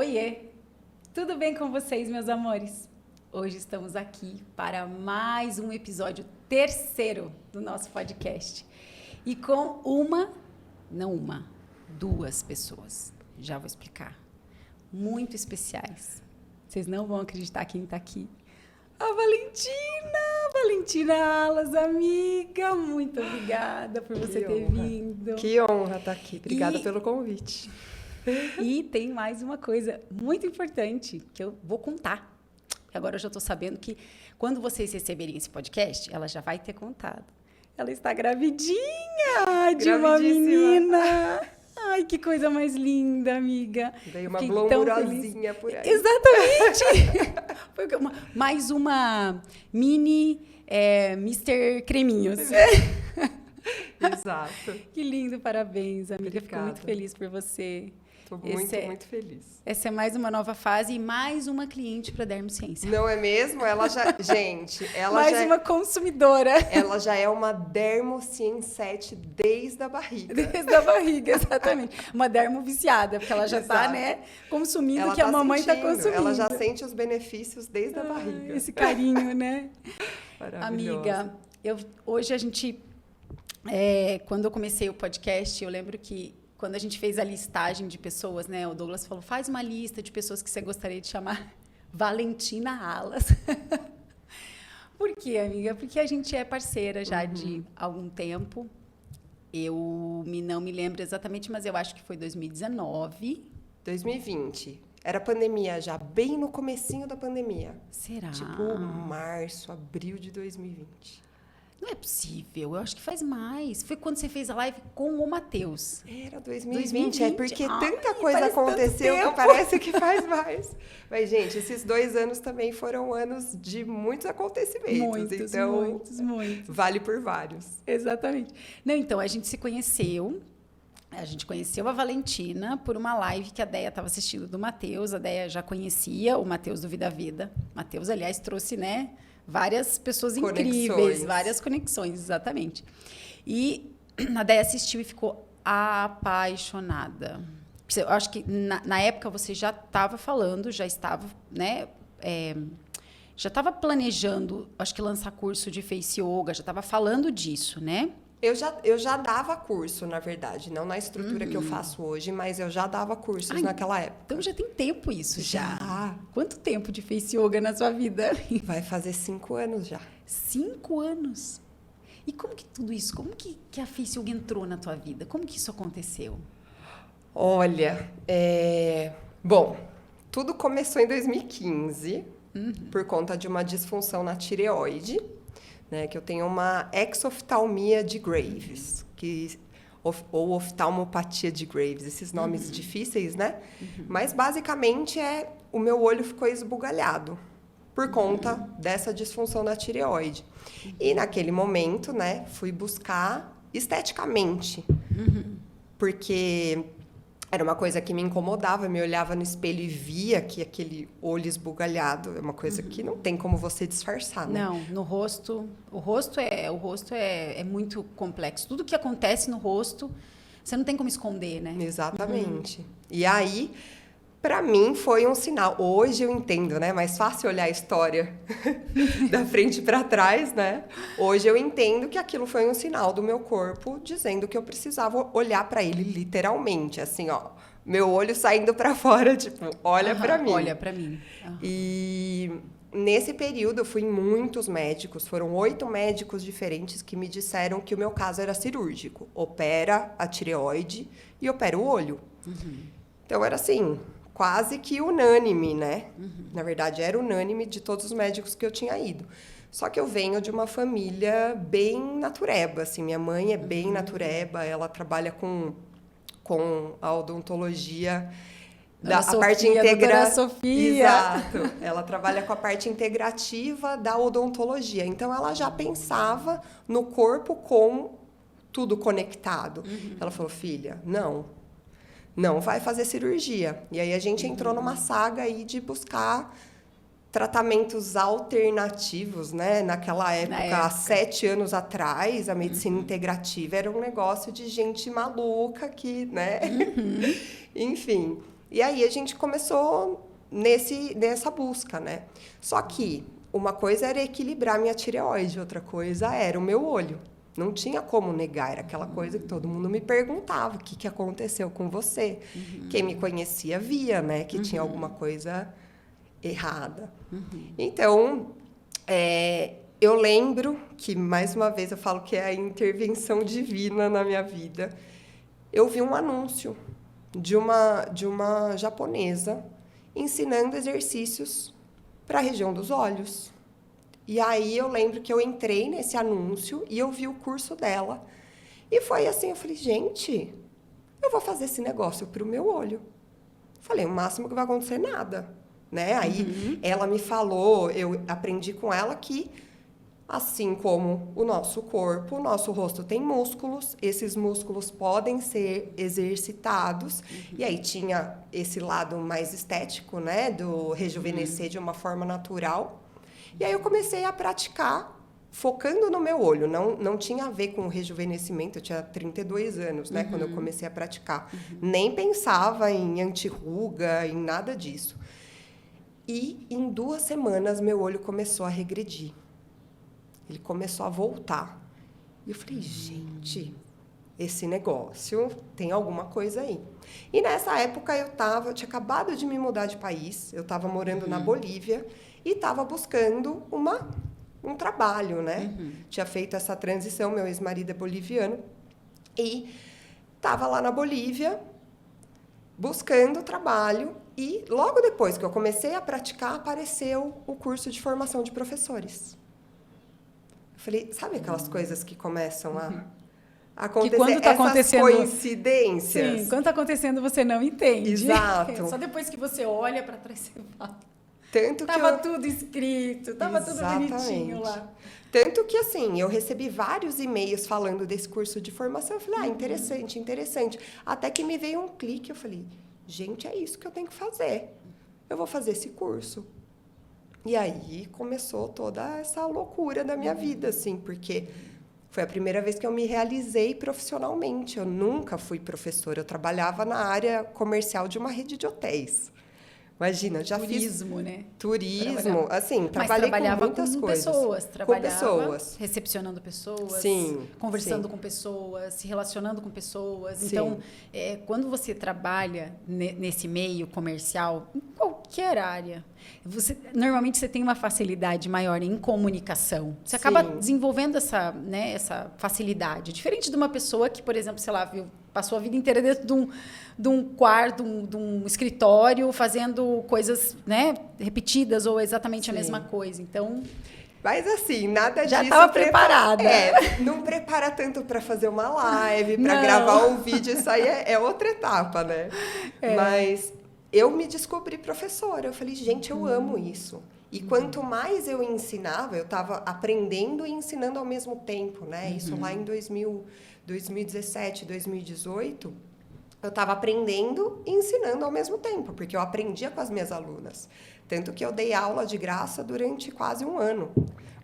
Oiê! Tudo bem com vocês, meus amores? Hoje estamos aqui para mais um episódio terceiro do nosso podcast. E com duas pessoas. Já vou explicar. Muito especiais. Vocês não vão acreditar quem está aqui. A Valentina Alas, amiga. Muito obrigada por você ter vindo. Que honra estar aqui. Obrigada pelo convite. E tem mais uma coisa muito importante que eu vou contar. Agora eu já estou sabendo que quando vocês receberem esse podcast, ela já vai ter contado. Ela está gravidinha de uma menina. Ai, que coisa mais linda, amiga. Dei uma glamourosinha por aí. Exatamente. Foi mais uma mini Mr. Creminhos. Exato. Que lindo, parabéns, amiga. Obrigada. Fico muito feliz por você. Estou muito feliz. Essa é mais uma nova fase e mais uma cliente para Dermociência. Não é mesmo? Ela já... Gente, uma consumidora. Ela já é uma Dermociensete desde a barriga. Desde a barriga, exatamente. Uma dermo viciada, porque ela já está, né, consumindo o que a mamãe está consumindo. Ela já sente os benefícios desde a barriga. Esse carinho, né? Maravilhoso. Amiga, hoje a gente... quando eu comecei o podcast, eu lembro que quando a gente fez a listagem de pessoas, né, o Douglas falou, faz uma lista de pessoas que você gostaria de chamar Valentina Alas. Por quê, amiga? Porque a gente é parceira já de algum tempo. Eu não me lembro exatamente, mas eu acho que foi 2019. 2020. Era pandemia já, bem no comecinho da pandemia. Será? Tipo, março, abril de 2020. Não é possível, eu acho que faz mais. Foi quando você fez a live com o Matheus. Era 2020, é porque tanta coisa parece aconteceu tanto que parece que faz mais. Mas, gente, esses 2 anos também foram anos de muitos acontecimentos. Muitos. Vale por vários. Exatamente. Não, então, a gente se conheceu. A gente conheceu a Valentina por uma live que a Deia estava assistindo do Matheus. A Deia já conhecia o Matheus do Vida Vida. Matheus, aliás, trouxe, né? Várias pessoas incríveis, várias conexões, exatamente. E a Deia assistiu e ficou apaixonada. Eu acho que na época você já estava falando, já estava, né? Já estava planejando, acho que lançar curso de Face Yoga, já estava falando disso, né? Eu já dava curso, na verdade, não na estrutura que eu faço hoje, mas eu já dava cursos naquela época. Então já tem tempo isso, já. Quanto tempo de Face Yoga na sua vida? Vai fazer 5 anos já. 5 anos? E como que tudo isso, como que a Face Yoga entrou na tua vida? Como que isso aconteceu? Olha, bom, tudo começou em 2015, por conta de uma disfunção na tireoide. Né, que eu tenho uma exoftalmia de Graves, ou oftalmopatia de Graves, esses nomes difíceis, né? Mas, basicamente, o meu olho ficou esbugalhado por conta dessa disfunção na tireoide. E, naquele momento, né, fui buscar esteticamente, porque... Era uma coisa que me incomodava, eu me olhava no espelho e via que aquele olho esbugalhado é uma coisa que não tem como você disfarçar, né? Não, no rosto, o rosto é muito complexo. Tudo que acontece no rosto, você não tem como esconder, né? Exatamente. E aí, para mim, foi um sinal. Hoje eu entendo, né? Mais fácil olhar a história da frente para trás, né? Hoje eu entendo que aquilo foi um sinal do meu corpo dizendo que eu precisava olhar para ele literalmente, assim, ó, meu olho saindo para fora, tipo, olha para mim. Olha para mim. E nesse período eu fui em muitos médicos, foram 8 médicos diferentes que me disseram que o meu caso era cirúrgico, opera a tireoide e opera o olho. Então era assim, quase que unânime, né? Na verdade, era unânime de todos os médicos que eu tinha ido. Só que eu venho de uma família bem natureba, assim. Minha mãe é bem natureba, ela trabalha com a odontologia, a parte integrativa. Sofia. Exato. Ela trabalha com a parte integrativa da odontologia. Então, ela já pensava no corpo com tudo conectado. Ela falou, filha, não vai fazer cirurgia. E aí a gente entrou numa saga aí de buscar tratamentos alternativos, né? Naquela época, há 7 anos atrás, a medicina integrativa era um negócio de gente maluca que, né? Enfim. E aí a gente começou nessa busca, né? Só que uma coisa era equilibrar minha tireoide, outra coisa era o meu olho. Não tinha como negar, era aquela coisa que todo mundo me perguntava, o que aconteceu com você? Quem me conhecia via, né, que tinha alguma coisa errada. Então, eu lembro que, mais uma vez, eu falo que é a intervenção divina na minha vida. Eu vi um anúncio de uma japonesa ensinando exercícios para a região dos olhos. E aí eu lembro que eu entrei nesse anúncio e eu vi o curso dela. E foi assim, eu falei, gente, eu vou fazer esse negócio para o meu olho. Falei, o máximo que vai acontecer é nada, né? Aí ela me falou, eu aprendi com ela que, assim como o nosso corpo, o nosso rosto tem músculos, esses músculos podem ser exercitados. E aí tinha esse lado mais estético, né? Do rejuvenescer de uma forma natural. E aí eu comecei a praticar, focando no meu olho. Não tinha a ver com o rejuvenescimento, eu tinha 32 anos, né, quando eu comecei a praticar. Nem pensava em anti-ruga, em nada disso. E em 2 semanas, meu olho começou a regredir. Ele começou a voltar. E eu falei, gente, esse negócio tem alguma coisa aí. E nessa época eu tinha acabado de me mudar de país, eu estava morando na Bolívia, e estava buscando um trabalho, né? Tinha feito essa transição, meu ex-marido é boliviano, e estava lá na Bolívia buscando trabalho, e logo depois que eu comecei a praticar, apareceu o curso de formação de professores. Eu falei, sabe aquelas coisas que começam a acontecer, que quando tá essas acontecendo, coincidências? Sim, quando está acontecendo você não entende. Exato. Só depois que você olha para trás você fala. Tanto tava tudo escrito, tava tudo bonitinho lá. Tanto que, assim, eu recebi vários e-mails falando desse curso de formação. Eu falei, interessante, interessante. Até que me veio um clique, eu falei, gente, é isso que eu tenho que fazer. Eu vou fazer esse curso. E aí começou toda essa loucura da minha vida, assim, porque foi a primeira vez que eu me realizei profissionalmente. Eu nunca fui professora, eu trabalhava na área comercial de uma rede de hotéis. Imagina, já turismo, fiz... né? Turismo, assim, Mas trabalhei trabalhava com muitas coisas. Trabalhava com pessoas. recepcionando pessoas, Sim, conversando sim. com pessoas, se relacionando com pessoas. Sim. Então, quando você trabalha nesse meio comercial, em qualquer área, normalmente você tem uma facilidade maior em comunicação. Você acaba desenvolvendo essa facilidade. Diferente de uma pessoa que, por exemplo, sei lá, passou a vida inteira dentro de um quarto, de um escritório, fazendo coisas, né, repetidas ou exatamente a mesma coisa. Então, mas assim, nada já disso... Já estava preparada. Não prepara tanto para fazer uma live, para gravar um vídeo, isso aí é outra etapa, né? Mas eu me descobri professora, eu falei, gente, eu amo isso. E quanto mais eu ensinava, eu estava aprendendo e ensinando ao mesmo tempo, né? Isso lá em 2017, 2018, eu estava aprendendo e ensinando ao mesmo tempo, porque eu aprendia com as minhas alunas. Tanto que eu dei aula de graça durante quase 1 ano,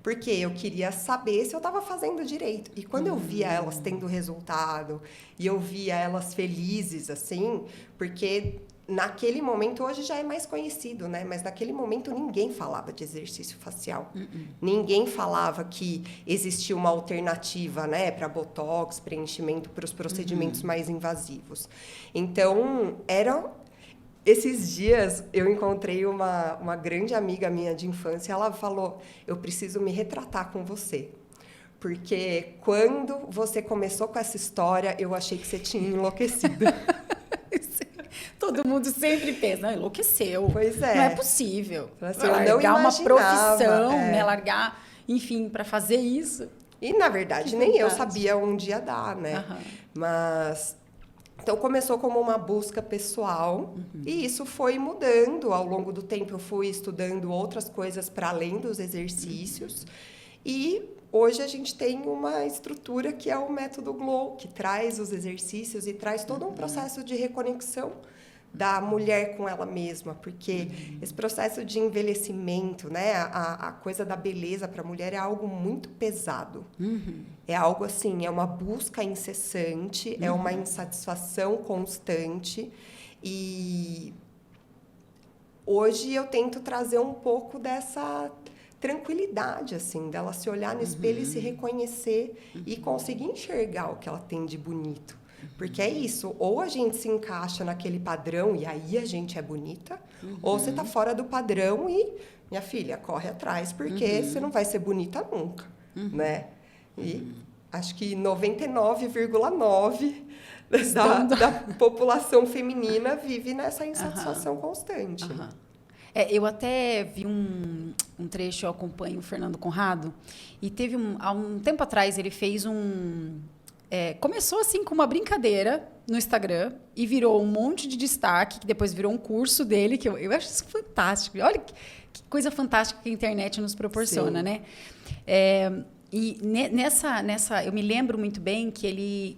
porque eu queria saber se eu estava fazendo direito. E quando eu via elas tendo resultado, e eu via elas felizes, assim, porque... Naquele momento, hoje já é mais conhecido, né? Mas naquele momento ninguém falava de exercício facial. Ninguém falava que existia uma alternativa, né? Para botox, preenchimento, para os procedimentos mais invasivos. Então, esses dias eu encontrei uma grande amiga minha de infância. Ela falou, eu preciso me retratar com você. Porque quando você começou com essa história, eu achei que você tinha enlouquecido. Todo mundo sempre pensa, não, enlouqueceu. Pois é. Não é possível. Assim, largar uma profissão, né? Largar, enfim, para fazer isso. E, na verdade, nem eu sabia onde ia dar, né? Mas... Então, começou como uma busca pessoal e isso foi mudando ao longo do tempo. Eu fui estudando outras coisas para além dos exercícios e... Hoje a gente tem uma estrutura que é o método Glow, que traz os exercícios e traz todo um processo de reconexão da mulher com ela mesma, porque esse processo de envelhecimento, né, a coisa da beleza para a mulher é algo muito pesado. É algo assim, é uma busca incessante, é uma insatisfação constante E hoje eu tento trazer um pouco dessa tranquilidade, assim, dela se olhar no espelho e se reconhecer e conseguir enxergar o que ela tem de bonito. Porque é isso, ou a gente se encaixa naquele padrão e aí a gente é bonita, ou você tá fora do padrão e, minha filha, corre atrás, porque você não vai ser bonita nunca, né? E acho que 99,9% da população feminina vive nessa insatisfação constante. Eu até vi um trecho, eu acompanho o Fernando Conrado, e teve há um tempo atrás ele fez começou assim com uma brincadeira no Instagram e virou um monte de destaque, que depois virou um curso dele, que eu acho isso fantástico. Olha que coisa fantástica que a internet nos proporciona, né? E nessa eu me lembro muito bem que ele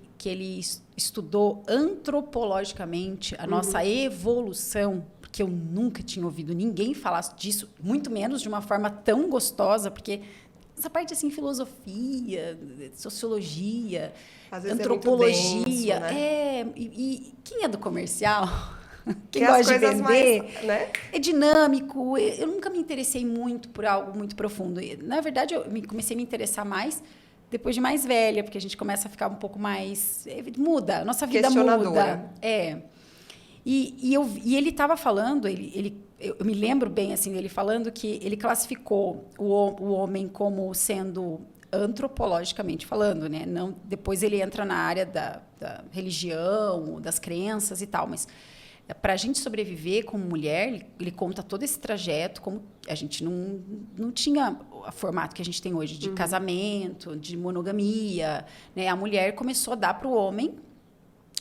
estudou antropologicamente a nossa evolução, porque eu nunca tinha ouvido ninguém falar disso, muito menos de uma forma tão gostosa, porque essa parte assim, filosofia, sociologia, às vezes antropologia, é muito denso, né? E quem é do comercial, quem que gosta de vender, mais, né? é dinâmico. Eu nunca me interessei muito por algo muito profundo. Na verdade, comecei a me interessar mais depois de mais velha, porque a gente começa a ficar um pouco mais... Muda, a nossa vida muda. E ele estava falando, eu me lembro bem assim, ele falando que ele classificou o homem como sendo antropologicamente falando, né? Não, depois ele entra na área da religião, das crenças e tal, mas para a gente sobreviver como mulher, ele conta todo esse trajeto, como a gente não tinha o formato que a gente tem hoje de casamento, de monogamia, né? A mulher começou a dar para o homem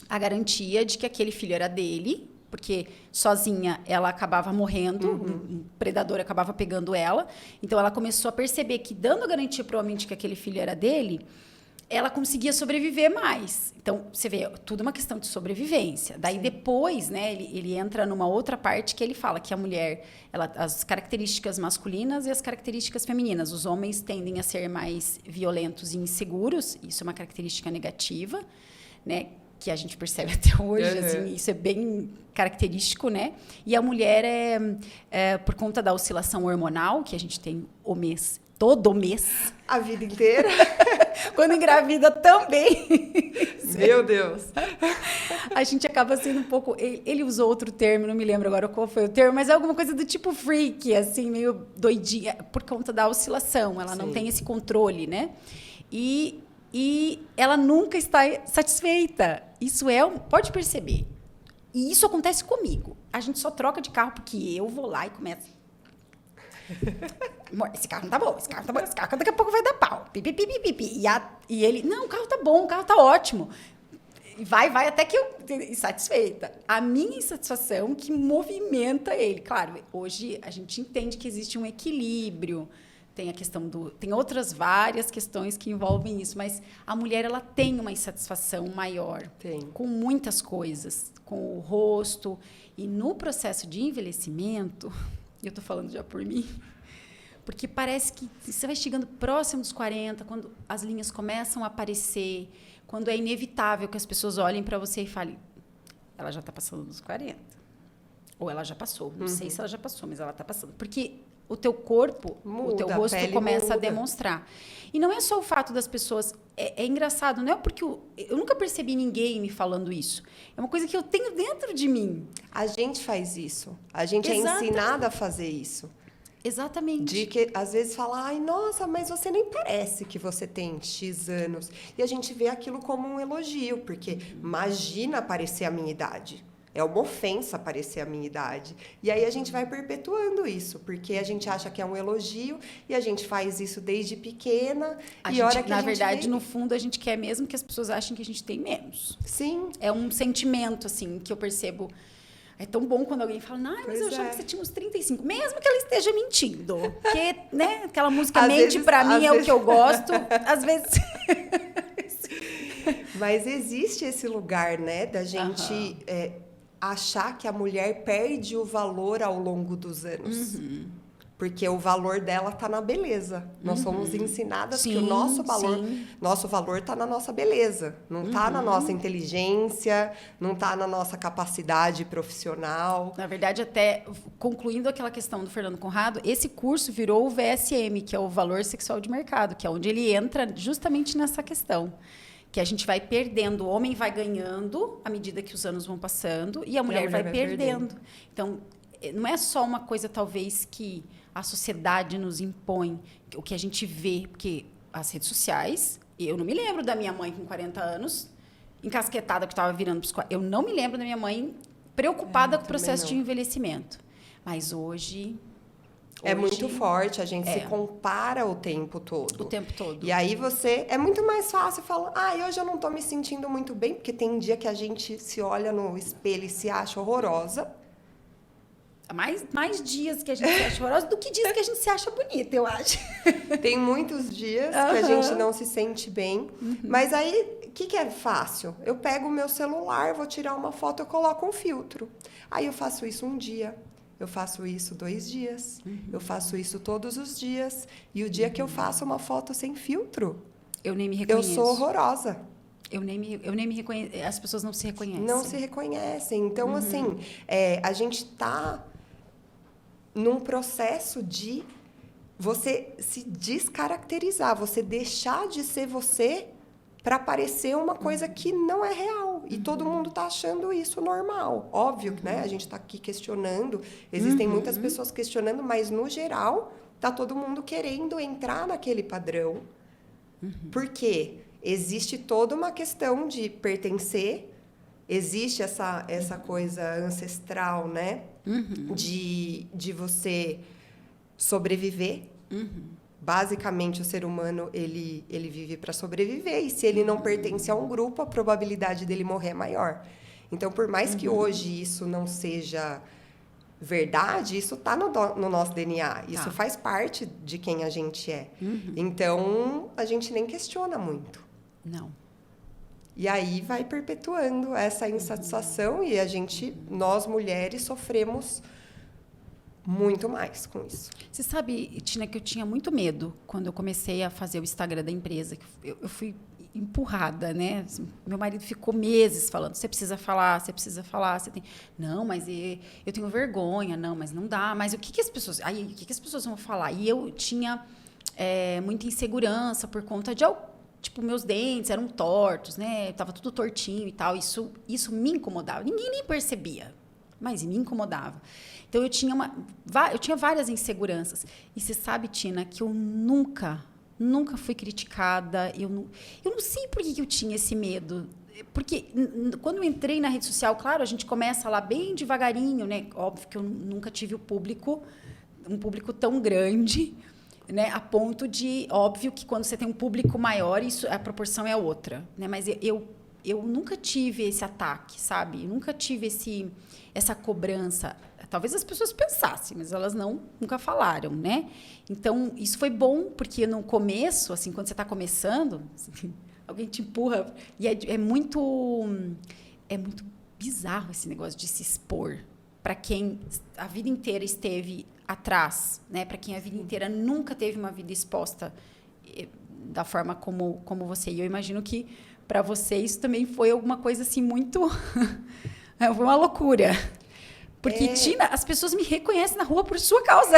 a garantia de que aquele filho era dele, porque sozinha ela acabava morrendo, um predador acabava pegando ela. Então, ela começou a perceber que, dando a garantia para o homem de que aquele filho era dele, ela conseguia sobreviver mais. Então, você vê, tudo uma questão de sobrevivência. Daí, depois, né, ele entra numa outra parte que ele fala que a mulher, as características masculinas e as características femininas. Os homens tendem a ser mais violentos e inseguros, isso é uma característica negativa, né, que a gente percebe até hoje, assim, isso é bem característico, né? E a mulher por conta da oscilação hormonal, que a gente tem todo mês. A vida inteira. Quando engravida também. Meu Deus. A gente acaba sendo um pouco... Ele usou outro termo, não me lembro agora qual foi o termo, mas é alguma coisa do tipo freak, assim, meio doidinha, por conta da oscilação. Ela não tem esse controle, né? E ela nunca está satisfeita. Isso pode perceber. E isso acontece comigo. A gente só troca de carro porque eu vou lá e começo. Esse carro não tá bom, esse carro daqui a pouco vai dar pau. Pipi, pipi, pipi. E ele, não, o carro tá bom, o carro tá ótimo. E vai até que eu insatisfeita. A minha insatisfação que movimenta ele. Claro, hoje a gente entende que existe um equilíbrio. Tem a questão tem outras várias questões que envolvem isso, mas a mulher ela tem uma insatisfação maior com muitas coisas, com o rosto. E no processo de envelhecimento, eu estou falando já por mim, porque parece que você vai chegando próximo dos 40, quando as linhas começam a aparecer, quando é inevitável que as pessoas olhem para você e falem, ela já está passando dos 40. Ou ela já passou, não sei se ela já passou, mas ela está passando. Porque o teu corpo, o teu rosto começa a demonstrar. E não é só o fato das pessoas... É engraçado, não é porque... Eu nunca percebi ninguém me falando isso. É uma coisa que eu tenho dentro de mim. A gente faz isso. A gente é ensinada a fazer isso. Exatamente. De que, às vezes, fala, ai, nossa, mas você nem parece que você tem X anos. E a gente vê aquilo como um elogio, porque imagina parecer a minha idade. É uma ofensa parecer a minha idade. E aí a gente vai perpetuando isso, porque a gente acha que é um elogio e a gente faz isso desde pequena. Na verdade, no fundo, a gente quer mesmo que as pessoas achem que a gente tem menos. Sim. É um sentimento, assim, que eu percebo. É tão bom quando alguém fala, mas eu achava que você tinha uns 35. Mesmo que ela esteja mentindo. Porque, né, aquela música mente pra mim é o que eu gosto. Às vezes... Mas existe esse lugar, né, da gente... achar que a mulher perde o valor ao longo dos anos. Porque o valor dela está na beleza. Nós somos ensinadas que o nosso valor está na nossa beleza. Não está na nossa inteligência, não está na nossa capacidade profissional. Na verdade, até concluindo aquela questão do Fernando Conrado, esse curso virou o VSM, que é o Valor Sexual de Mercado, que é onde ele entra justamente nessa questão. Que a gente vai perdendo, o homem vai ganhando à medida que os anos vão passando e a mulher vai perdendo. Então, não é só uma coisa, talvez, que a sociedade nos impõe, o que a gente vê, porque as redes sociais, eu não me lembro da minha mãe com 40 anos, encasquetada que estava virando psicóloga. Eu não me lembro da minha mãe preocupada com o processo de envelhecimento. Mas hoje... É muito forte, a gente se compara o tempo todo. O tempo todo. E aí é muito mais fácil falar, hoje eu não tô me sentindo muito bem, porque tem um dia que a gente se olha no espelho e se acha horrorosa. Mais dias que a gente se acha horrorosa do que dias que a gente se acha bonita, eu acho. Tem muitos dias que a gente não se sente bem. Mas aí, o que é fácil? Eu pego o meu celular, vou tirar uma foto, eu coloco um filtro. Aí eu faço isso um dia. Eu faço isso 2 dias. Eu faço isso todos os dias. E o dia que eu faço uma foto sem filtro, eu nem me reconheço. Eu sou horrorosa. Eu nem me reconheço. As pessoas não se reconhecem. Não se reconhecem. Então, assim, a gente está num processo de você se descaracterizar, você deixar de ser você para parecer uma coisa que não é real. E todo mundo está achando isso normal. Óbvio que a gente está aqui questionando, existem muitas pessoas questionando, mas, no geral, está todo mundo querendo entrar naquele padrão. Por quê? Existe toda uma questão de pertencer, existe essa coisa ancestral, né? De você sobreviver. Basicamente, o ser humano, ele vive para sobreviver. E se ele não pertence a um grupo, a probabilidade dele morrer é maior. Então, por mais que hoje isso não seja verdade, isso está no nosso DNA. Isso faz parte de quem a gente é. Então, a gente nem questiona muito. Não. E aí vai perpetuando essa insatisfação e nós mulheres, sofremos muito mais com isso. Você sabe, Tina, que eu tinha muito medo quando eu comecei a fazer o Instagram da empresa. Eu fui empurrada, né? Meu marido ficou meses falando, você precisa falar, você tem... Não, mas eu tenho vergonha, não, mas não dá. Mas o que as pessoas... Aí, o que as pessoas vão falar? E eu tinha muita insegurança por conta de... Tipo, meus dentes eram tortos, né? Tava tudo tortinho e tal. Isso me incomodava. Ninguém nem percebia, mas me incomodava. Então, eu tinha várias inseguranças. E você sabe, Tina, que eu nunca fui criticada. Eu não sei por que eu tinha esse medo. Porque quando eu entrei na rede social, claro, a gente começa lá bem devagarinho, né? Óbvio que eu nunca tive um público tão grande, né? A ponto de, óbvio que quando você tem um público maior, a proporção é outra, né? Mas eu nunca tive esse ataque, sabe? Eu nunca tive essa cobrança. Talvez as pessoas pensassem, mas elas nunca falaram, né? Então, isso foi bom, porque no começo, assim, quando você está começando, assim, alguém te empurra. E é muito bizarro esse negócio de se expor para quem a vida inteira esteve atrás, né? Para quem a vida inteira nunca teve uma vida exposta da forma como você. E eu imagino que, para você, isso também foi alguma coisa assim muito... foi uma loucura. Porque, Tina, as pessoas me reconhecem na rua por sua causa.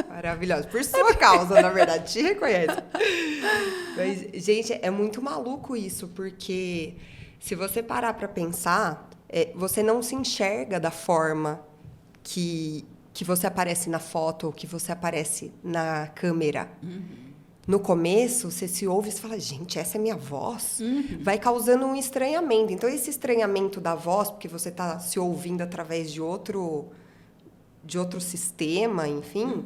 Maravilhosa. Por sua causa, na verdade, te reconhece. Mas, gente, é muito maluco isso, porque se você parar para pensar, você não se enxerga da forma que você aparece na foto ou que você aparece na câmera. No começo, você se ouve e você fala, gente, essa é minha voz? Vai causando um estranhamento. Então, esse estranhamento da voz, porque você está se ouvindo através de outro sistema, enfim,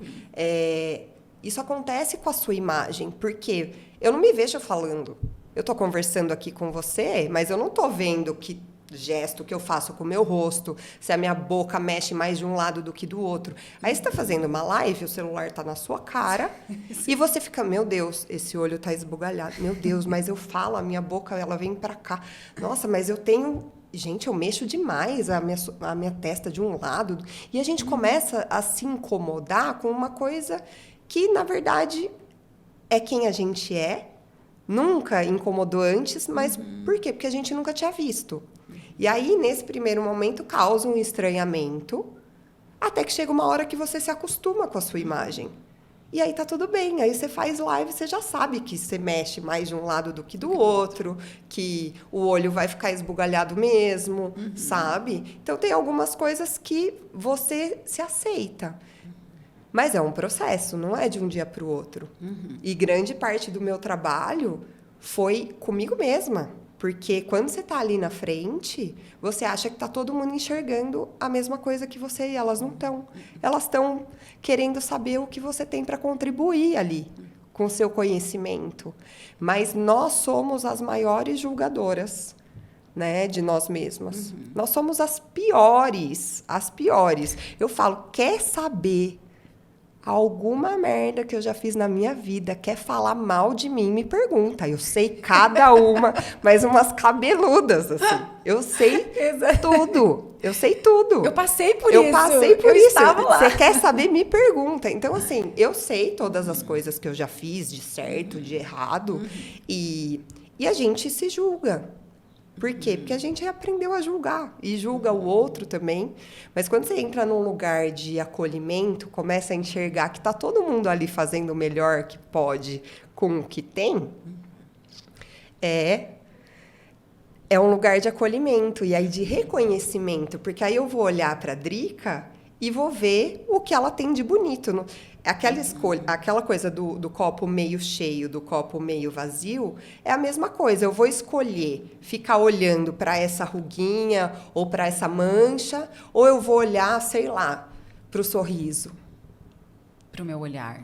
isso acontece com a sua imagem. Porque eu não me vejo falando. Eu estou conversando aqui com você, mas eu não estou vendo que gesto que eu faço com o meu rosto, se a minha boca mexe mais de um lado do que do outro. Aí você está fazendo uma live, o celular está na sua cara, e você fica, meu Deus, esse olho está esbugalhado. Meu Deus, mas eu falo, a minha boca ela vem para cá. Nossa, mas eu tenho gente, eu mexo demais a minha testa de um lado. E a gente começa a se incomodar com uma coisa que, na verdade, é quem a gente é. Nunca incomodou antes, mas por quê? Porque a gente nunca tinha visto. E aí, nesse primeiro momento, causa um estranhamento, até que chega uma hora que você se acostuma com a sua imagem. E aí tá tudo bem. Aí você faz live, você já sabe que você mexe mais de um lado do que do outro, que o olho vai ficar esbugalhado mesmo, sabe? Então, tem algumas coisas que você se aceita. Mas é um processo, não é de um dia para o outro. E grande parte do meu trabalho foi comigo mesma. Porque quando você está ali na frente, você acha que está todo mundo enxergando a mesma coisa que você e elas não estão. Elas estão querendo saber o que você tem para contribuir ali com o seu conhecimento. Mas nós somos as maiores julgadoras, né, de nós mesmas. Nós somos as piores, as piores. Eu falo, quer saber alguma merda que eu já fiz na minha vida, quer falar mal de mim, me pergunta. Eu sei cada uma, mas umas cabeludas, assim. Eu sei tudo. Eu sei tudo. Eu passei por isso. Eu passei por isso. Estava lá. Você quer saber, me pergunta. Então, assim, eu sei todas as coisas que eu já fiz, de certo, de errado, e a gente se julga. Por quê? Porque a gente aprendeu a julgar e julga o outro também. Mas quando você entra num lugar de acolhimento, começa a enxergar que está todo mundo ali fazendo o melhor que pode com o que tem, é um lugar de acolhimento e aí de reconhecimento. Porque aí eu vou olhar para a Drica e vou ver o que ela tem de bonito. Aquela escolha, aquela coisa do copo meio cheio, do copo meio vazio, é a mesma coisa. Eu vou escolher ficar olhando para essa ruguinha ou para essa mancha, ou eu vou olhar, sei lá, para o sorriso. Para o meu olhar.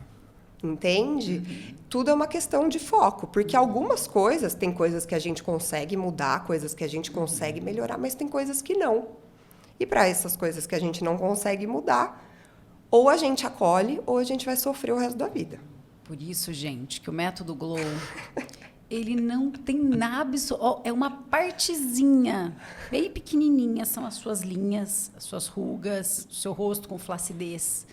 Entende? Tudo é uma questão de foco, porque algumas coisas, tem coisas que a gente consegue mudar, coisas que a gente consegue melhorar, mas tem coisas que não. E para essas coisas que a gente não consegue mudar, ou a gente acolhe, ou a gente vai sofrer o resto da vida. Por isso, gente, que o método Glow, ele não tem nada... É uma partezinha bem pequenininha, são as suas linhas, as suas rugas, o seu rosto com flacidez.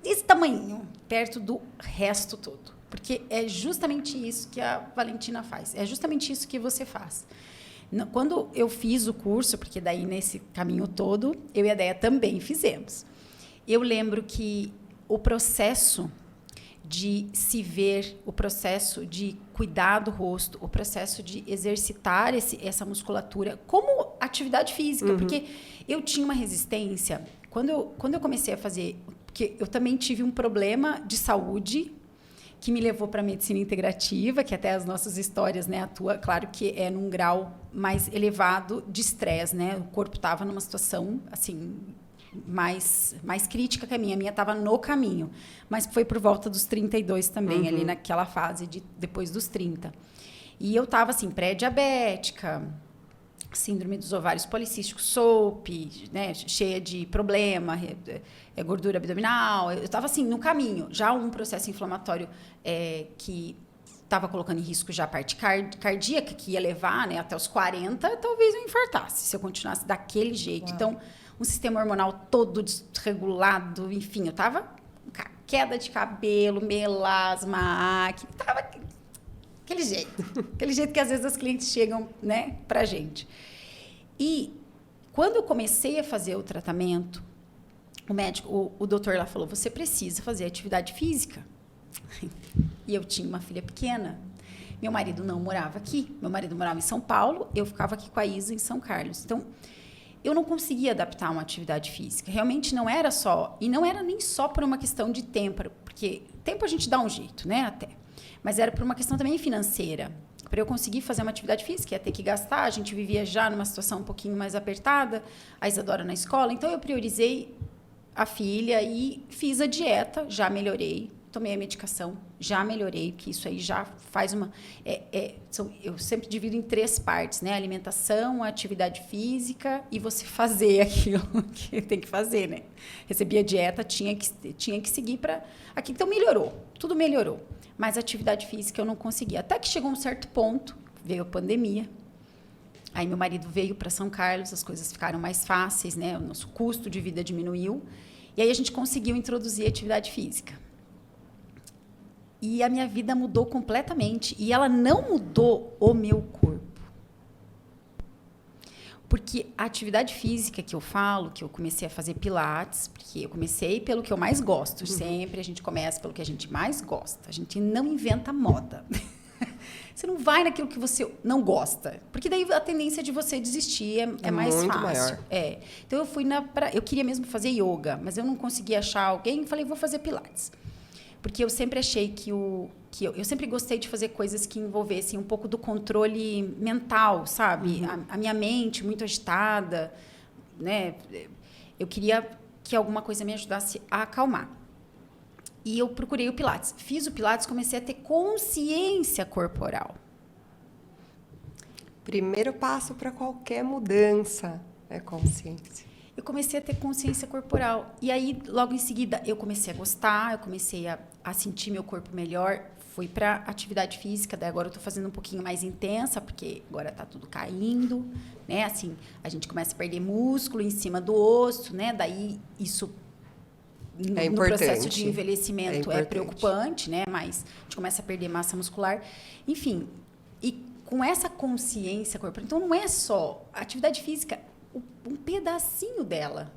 Esse tamanho, perto do resto todo. Porque é justamente isso que a Valentina faz. É justamente isso que você faz. Quando eu fiz o curso, porque daí nesse caminho todo, eu e a Déia também fizemos. Eu lembro que o processo de se ver, o processo de cuidar do rosto, o processo de exercitar essa musculatura como atividade física, porque eu tinha uma resistência. Quando eu comecei a fazer... Porque eu também tive um problema de saúde que me levou para a medicina integrativa, que até as nossas histórias, né, atua, claro que é num grau mais elevado de estresse, né? O corpo estava numa situação, assim... mais crítica que a minha estava no caminho, mas foi por volta dos 32 também, ali naquela fase de depois dos 30. E eu estava assim, pré-diabética, síndrome dos ovários policísticos, SOP, né, cheia de problema, gordura abdominal. Eu estava assim, no caminho, já um processo inflamatório que estava colocando em risco já a parte cardíaca, que ia levar, né, até os 40, talvez eu infartasse, se eu continuasse daquele jeito. Uau. Então, um sistema hormonal todo desregulado, enfim, eu estava com queda de cabelo, melasma, acne, estava aquele jeito que às vezes as clientes chegam, né, pra gente. E quando eu comecei a fazer o tratamento, o médico, o doutor lá falou, você precisa fazer atividade física. E eu tinha uma filha pequena. Meu marido não morava aqui, meu marido morava em São Paulo, eu ficava aqui com a Isa em São Carlos. Então, eu não conseguia adaptar uma atividade física. Realmente não era só, e não era nem só por uma questão de tempo, porque tempo a gente dá um jeito, né, até. Mas era por uma questão também financeira. Para eu conseguir fazer uma atividade física, ia ter que gastar, a gente vivia já numa situação um pouquinho mais apertada, a Isadora na escola, então eu priorizei a filha e fiz a dieta, já melhorei, tomei a medicação, já melhorei, que isso aí já faz uma... eu sempre divido em 3 partes, né? Alimentação, atividade física e você fazer aquilo que tem que fazer, né? Recebi a dieta, tinha que seguir para... Aqui, então, melhorou, tudo melhorou. Mas a atividade física eu não conseguia. Até que chegou um certo ponto, veio a pandemia, Aí meu marido veio para São Carlos, as coisas ficaram mais fáceis, né? O nosso custo de vida diminuiu. E aí a gente conseguiu introduzir a atividade física. E a minha vida mudou completamente. E ela não mudou o meu corpo. Porque a atividade física que eu falo, que eu comecei a fazer pilates, porque eu comecei pelo que eu mais gosto. Sempre a gente começa pelo que a gente mais gosta. A gente não inventa moda. Você não vai naquilo que você não gosta. Porque daí a tendência de você desistir é mais muito fácil. Maior. Então eu fui eu queria mesmo fazer yoga, mas eu não conseguia achar alguém e falei, vou fazer pilates. Porque eu sempre achei eu sempre gostei de fazer coisas que envolvessem um pouco do controle mental, sabe? A minha mente muito agitada, né? Eu queria que alguma coisa me ajudasse a acalmar. E eu procurei o Pilates. Fiz o Pilates, comecei a ter consciência corporal. Primeiro passo para qualquer mudança é consciência. Eu comecei a ter consciência corporal. E aí, logo em seguida, eu comecei a gostar, eu comecei a sentir meu corpo melhor. Fui para atividade física, daí agora eu estou fazendo um pouquinho mais intensa, porque agora está tudo caindo, né? Assim, a gente começa a perder músculo em cima do osso, né? Daí isso no processo de envelhecimento é preocupante, né? Mas a gente começa a perder massa muscular. Enfim, e com essa consciência corporal, então não é só a atividade física, um pedacinho dela.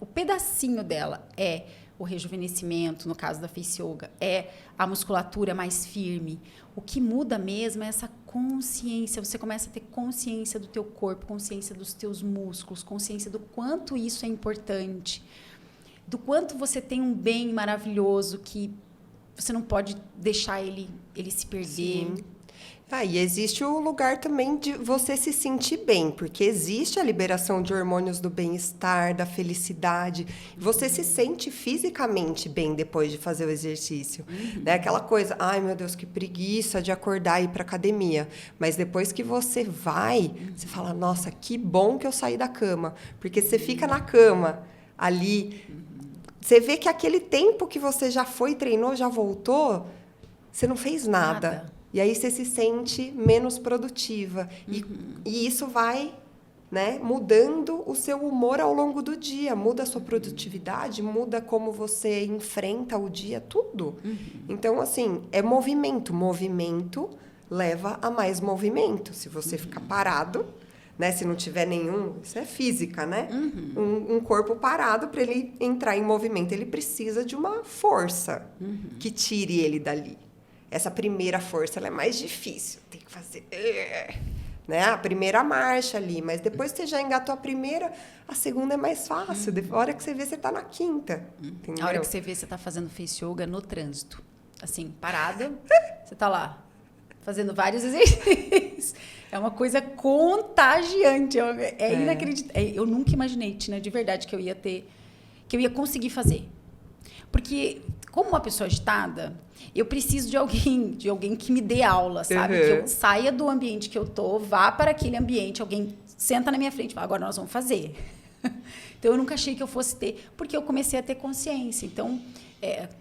O pedacinho dela é o rejuvenescimento, no caso da Face Yoga, é a musculatura mais firme. O que muda mesmo é essa consciência. Você começa a ter consciência do teu corpo, consciência dos teus músculos, consciência do quanto isso é importante, do quanto você tem um bem maravilhoso que você não pode deixar ele se perder. Sim. E existe o lugar também de você se sentir bem, porque existe a liberação de hormônios do bem-estar, da felicidade. Você se sente fisicamente bem depois de fazer o exercício. Né? Aquela coisa, ai meu Deus, que preguiça de acordar e ir para academia. Mas depois que você vai, você fala, nossa, que bom que eu saí da cama. Porque você fica na cama, ali, você vê que aquele tempo que você já foi, treinou, já voltou, você não fez nada. E aí você se sente menos produtiva. E isso vai, né, mudando o seu humor ao longo do dia. Muda a sua produtividade, muda como você enfrenta o dia, tudo. Então, assim, é movimento. Movimento leva a mais movimento. Se você ficar parado, né, se não tiver nenhum... Isso é física, né? Um corpo parado, para ele entrar em movimento, ele precisa de uma força que tire ele dali. Essa primeira força, ela é mais difícil. Tem que fazer, né? A primeira marcha ali. Mas depois que você já engatou a primeira, a segunda é mais fácil. A hora que você vê, você está na quinta. Entendeu? A hora que você vê, você está fazendo Face Yoga no trânsito. Assim, parada. Você está lá, fazendo vários exercícios. É uma coisa contagiante. É inacreditável. Eu nunca imaginei, Tina, de verdade, que eu ia conseguir fazer. Porque, como uma pessoa agitada, eu preciso de alguém que me dê aula, sabe? Que eu saia do ambiente que eu tô, vá para aquele ambiente, alguém senta na minha frente e fala, agora nós vamos fazer. Então, eu nunca achei que eu fosse ter, porque eu comecei a ter consciência. Então,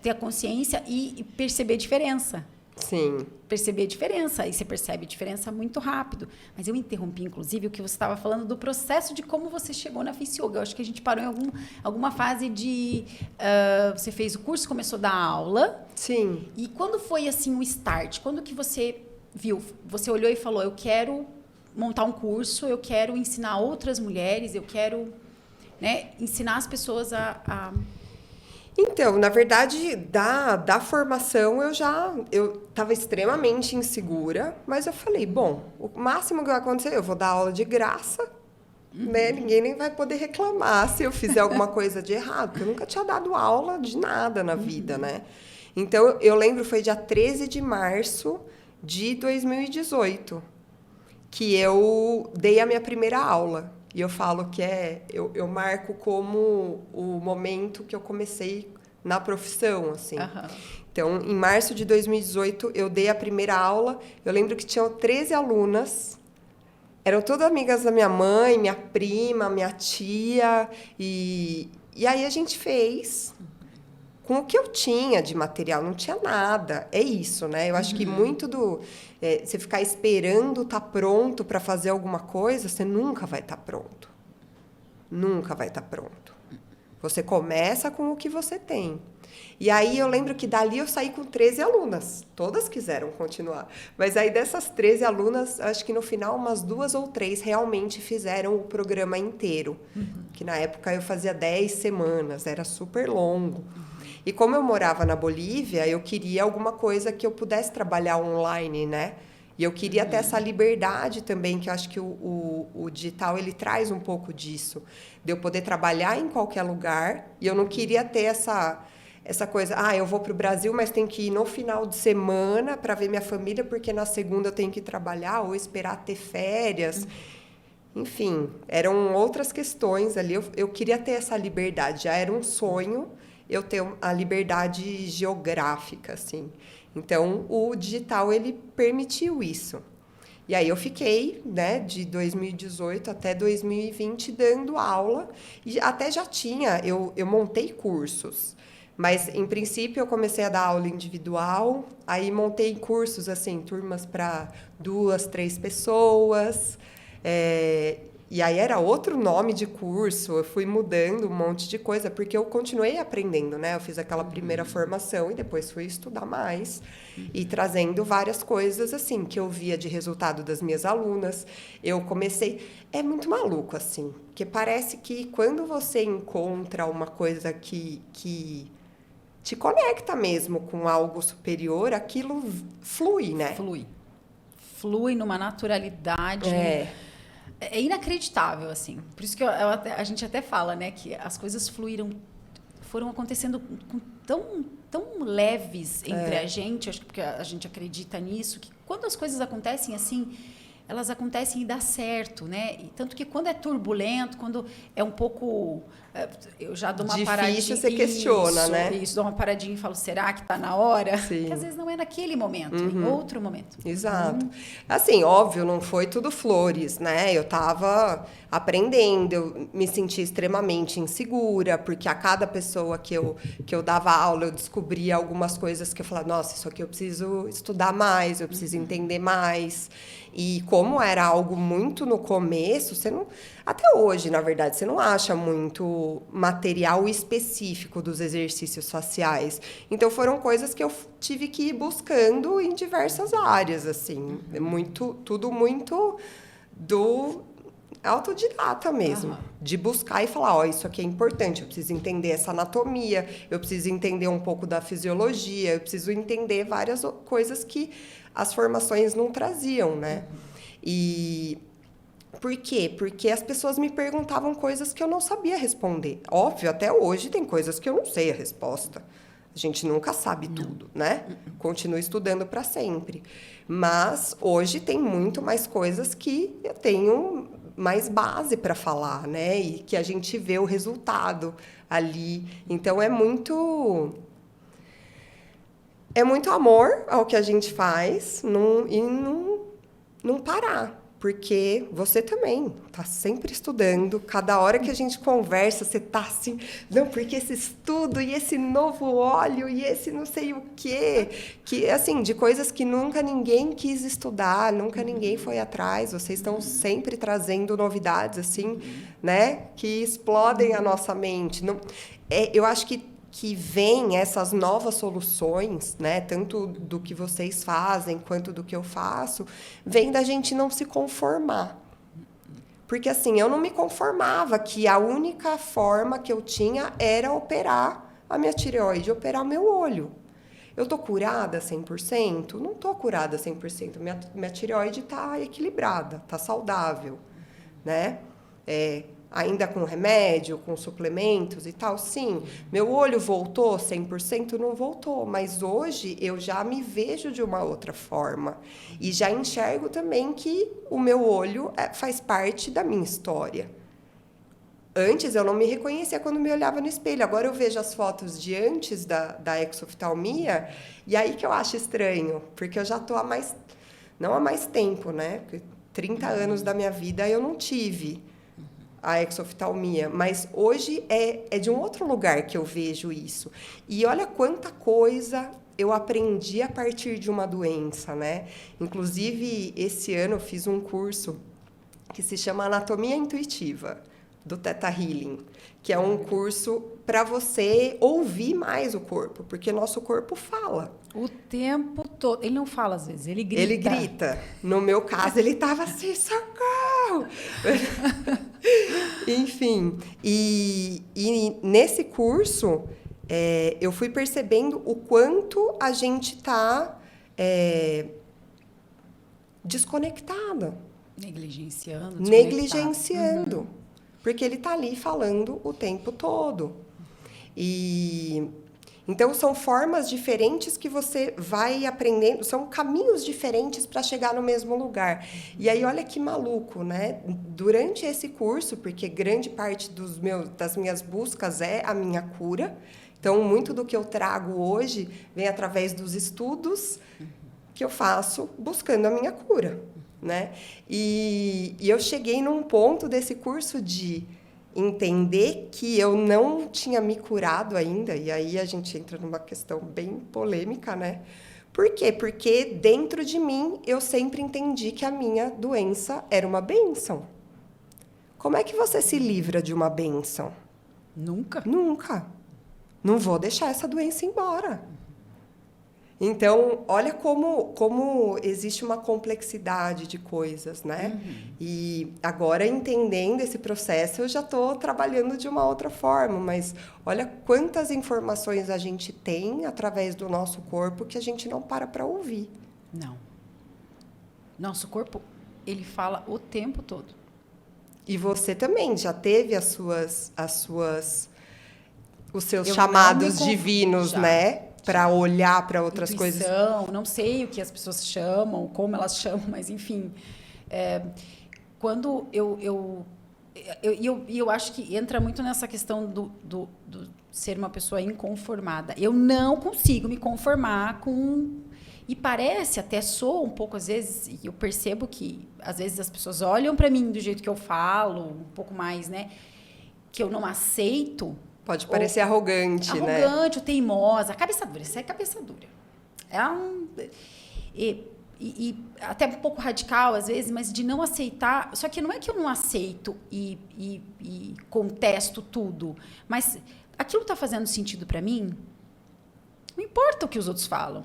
ter a consciência e perceber a diferença. Sim. Perceber a diferença. E você percebe a diferença muito rápido. Mas eu interrompi, inclusive, o que você estava falando do processo de como você chegou na Face Yoga. Eu acho que a gente parou em alguma fase de... você fez o curso, começou a dar aula. Sim. E quando foi, assim, o start? Quando que você viu? Você olhou e falou, eu quero montar um curso, eu quero ensinar outras mulheres, eu quero, né, ensinar as pessoas a... Então, na verdade, da formação, eu estava extremamente insegura, mas eu falei, bom, o máximo que vai acontecer, eu vou dar aula de graça, né? Ninguém nem vai poder reclamar se eu fizer alguma coisa de errado, porque eu nunca tinha dado aula de nada na vida, né? Então, eu lembro, foi dia 13 de março de 2018, que eu dei a minha primeira aula. E eu falo que eu marco como o momento que eu comecei na profissão, assim. Então, em março de 2018, eu dei a primeira aula. Eu lembro que tinham 13 alunas. Eram todas amigas da minha mãe, minha prima, minha tia. E aí a gente fez com o que eu tinha de material, não tinha nada. É isso, né? Eu acho que muito você ficar esperando estar pronto para fazer alguma coisa, você nunca vai estar pronto. Nunca vai estar pronto. Você começa com o que você tem. E aí eu lembro que dali eu saí com 13 alunas. Todas quiseram continuar. Mas aí dessas 13 alunas, acho que no final umas 2 ou 3 realmente fizeram o programa inteiro. Que na época eu fazia 10 semanas, era super longo. E como eu morava na Bolívia, eu queria alguma coisa que eu pudesse trabalhar online, né? E eu queria ter essa liberdade também, que eu acho que o digital, ele traz um pouco disso. De eu poder trabalhar em qualquer lugar. E eu não queria ter essa coisa, eu vou para o Brasil, mas tenho que ir no final de semana para ver minha família, porque na segunda eu tenho que trabalhar ou esperar ter férias. Enfim, eram outras questões ali. Eu queria ter essa liberdade. Já era um sonho eu ter a liberdade geográfica, assim. Então, o digital, ele permitiu isso. E aí eu fiquei, né, de 2018 até 2020 dando aula. E até já tinha, eu montei cursos. Mas, em princípio, eu comecei a dar aula individual. Aí montei cursos, assim, turmas para 2, 3 pessoas. E aí era outro nome de curso, eu fui mudando um monte de coisa, porque eu continuei aprendendo, né? Eu fiz aquela primeira formação e depois fui estudar mais e trazendo várias coisas, assim, que eu via de resultado das minhas alunas. Eu comecei... É muito maluco, assim, porque parece que quando você encontra uma coisa que te conecta mesmo com algo superior, aquilo flui, né? Flui numa naturalidade... É inacreditável, assim. Por isso que a gente até fala, né, que as coisas foram acontecendo tão leves entre a gente, acho que porque a gente acredita nisso, que quando as coisas acontecem assim, elas acontecem e dá certo, né? E tanto que quando é turbulento, quando é um pouco... Eu já dou uma difícil, paradinha... você questiona, né? Isso, dou uma paradinha e falo, será que está na hora? Sim. Porque às vezes não é naquele momento, é em outro momento. Exato. Assim, óbvio, não foi tudo flores, né? Eu tava aprendendo, eu me senti extremamente insegura, porque a cada pessoa que eu dava aula, eu descobria algumas coisas que eu falava, nossa, isso aqui eu preciso estudar mais, eu preciso entender mais. E como era algo muito no começo, você não... Até hoje, na verdade, você não acha muito material específico dos exercícios faciais. Então, foram coisas que eu tive que ir buscando em diversas áreas, assim. Tudo muito do autodidata mesmo. De buscar e falar, isso aqui é importante, eu preciso entender essa anatomia, eu preciso entender um pouco da fisiologia, eu preciso entender várias coisas que as formações não traziam, né? E... Por quê? Porque as pessoas me perguntavam coisas que eu não sabia responder. Óbvio, até hoje tem coisas que eu não sei a resposta. A gente nunca sabe tudo, né? Continua estudando para sempre. Mas hoje tem muito mais coisas que eu tenho mais base para falar, né? E que a gente vê o resultado ali. Então, é muito amor ao que a gente faz e não parar. Porque você também está sempre estudando. Cada hora que a gente conversa, você está assim... Não, porque esse estudo e esse novo óleo e esse não sei o quê. Que, assim, de coisas que nunca ninguém quis estudar, nunca ninguém foi atrás. Vocês estão sempre trazendo novidades, assim, né? Que explodem a nossa mente. Não, eu acho que vem essas novas soluções, né, tanto do que vocês fazem quanto do que eu faço, vem da gente não se conformar. Porque, assim, eu não me conformava que a única forma que eu tinha era operar a minha tireoide, operar o meu olho. Eu tô curada 100%? Não tô curada 100%. Minha tireoide tá equilibrada, tá saudável, né? Ainda com remédio, com suplementos e tal, sim. Meu olho voltou 100%? Não voltou, mas hoje eu já me vejo de uma outra forma. E já enxergo também que o meu olho faz parte da minha história. Antes eu não me reconhecia quando me olhava no espelho. Agora eu vejo as fotos de antes da exoftalmia e aí que eu acho estranho, porque eu já estou não há mais tempo, né? Porque 30 anos da minha vida eu não tive a exoftalmia, mas hoje é de um outro lugar que eu vejo isso. E olha quanta coisa eu aprendi a partir de uma doença, né? Inclusive, esse ano eu fiz um curso que se chama Anatomia Intuitiva, do Theta Healing, que é um curso para você ouvir mais o corpo, porque nosso corpo fala. O tempo todo. Ele não fala às vezes, ele grita. Ele grita. No meu caso, ele estava assim, socorro! Enfim, e nesse curso, eu fui percebendo o quanto a gente está desconectada. Negligenciando. Porque ele está ali falando o tempo todo. Então, são formas diferentes que você vai aprendendo, são caminhos diferentes para chegar no mesmo lugar. E aí, olha que maluco, né? Durante esse curso, porque grande parte das minhas buscas é a minha cura, então, muito do que eu trago hoje vem através dos estudos que eu faço buscando a minha cura, né? E eu cheguei num ponto desse curso de entender que eu não tinha me curado ainda, e aí a gente entra numa questão bem polêmica, né? Por quê? Porque dentro de mim eu sempre entendi que a minha doença era uma bênção. Como é que você se livra de uma bênção? Nunca. Nunca. Não vou deixar essa doença embora. Então, olha como existe uma complexidade de coisas, né? E agora, entendendo esse processo, eu já estou trabalhando de uma outra forma, mas olha quantas informações a gente tem através do nosso corpo que a gente não para ouvir. Não. Nosso corpo, ele fala o tempo todo. E você também já teve os seus chamados divinos, né? Para olhar para outras coisas. Não sei o que as pessoas chamam, como elas chamam, mas enfim. Quando eu acho que entra muito nessa questão do ser uma pessoa inconformada. Eu não consigo me conformar com... E parece, até sou um pouco, às vezes, e eu percebo que, às vezes, as pessoas olham para mim do jeito que eu falo, um pouco mais, né? Que eu não aceito... Pode parecer arrogante, né? Arrogante, ou teimosa. Cabeça dura, isso é cabeça dura. E até um pouco radical, às vezes, mas de não aceitar... Só que não é que eu não aceito e contesto tudo, mas aquilo está fazendo sentido para mim, não importa o que os outros falam.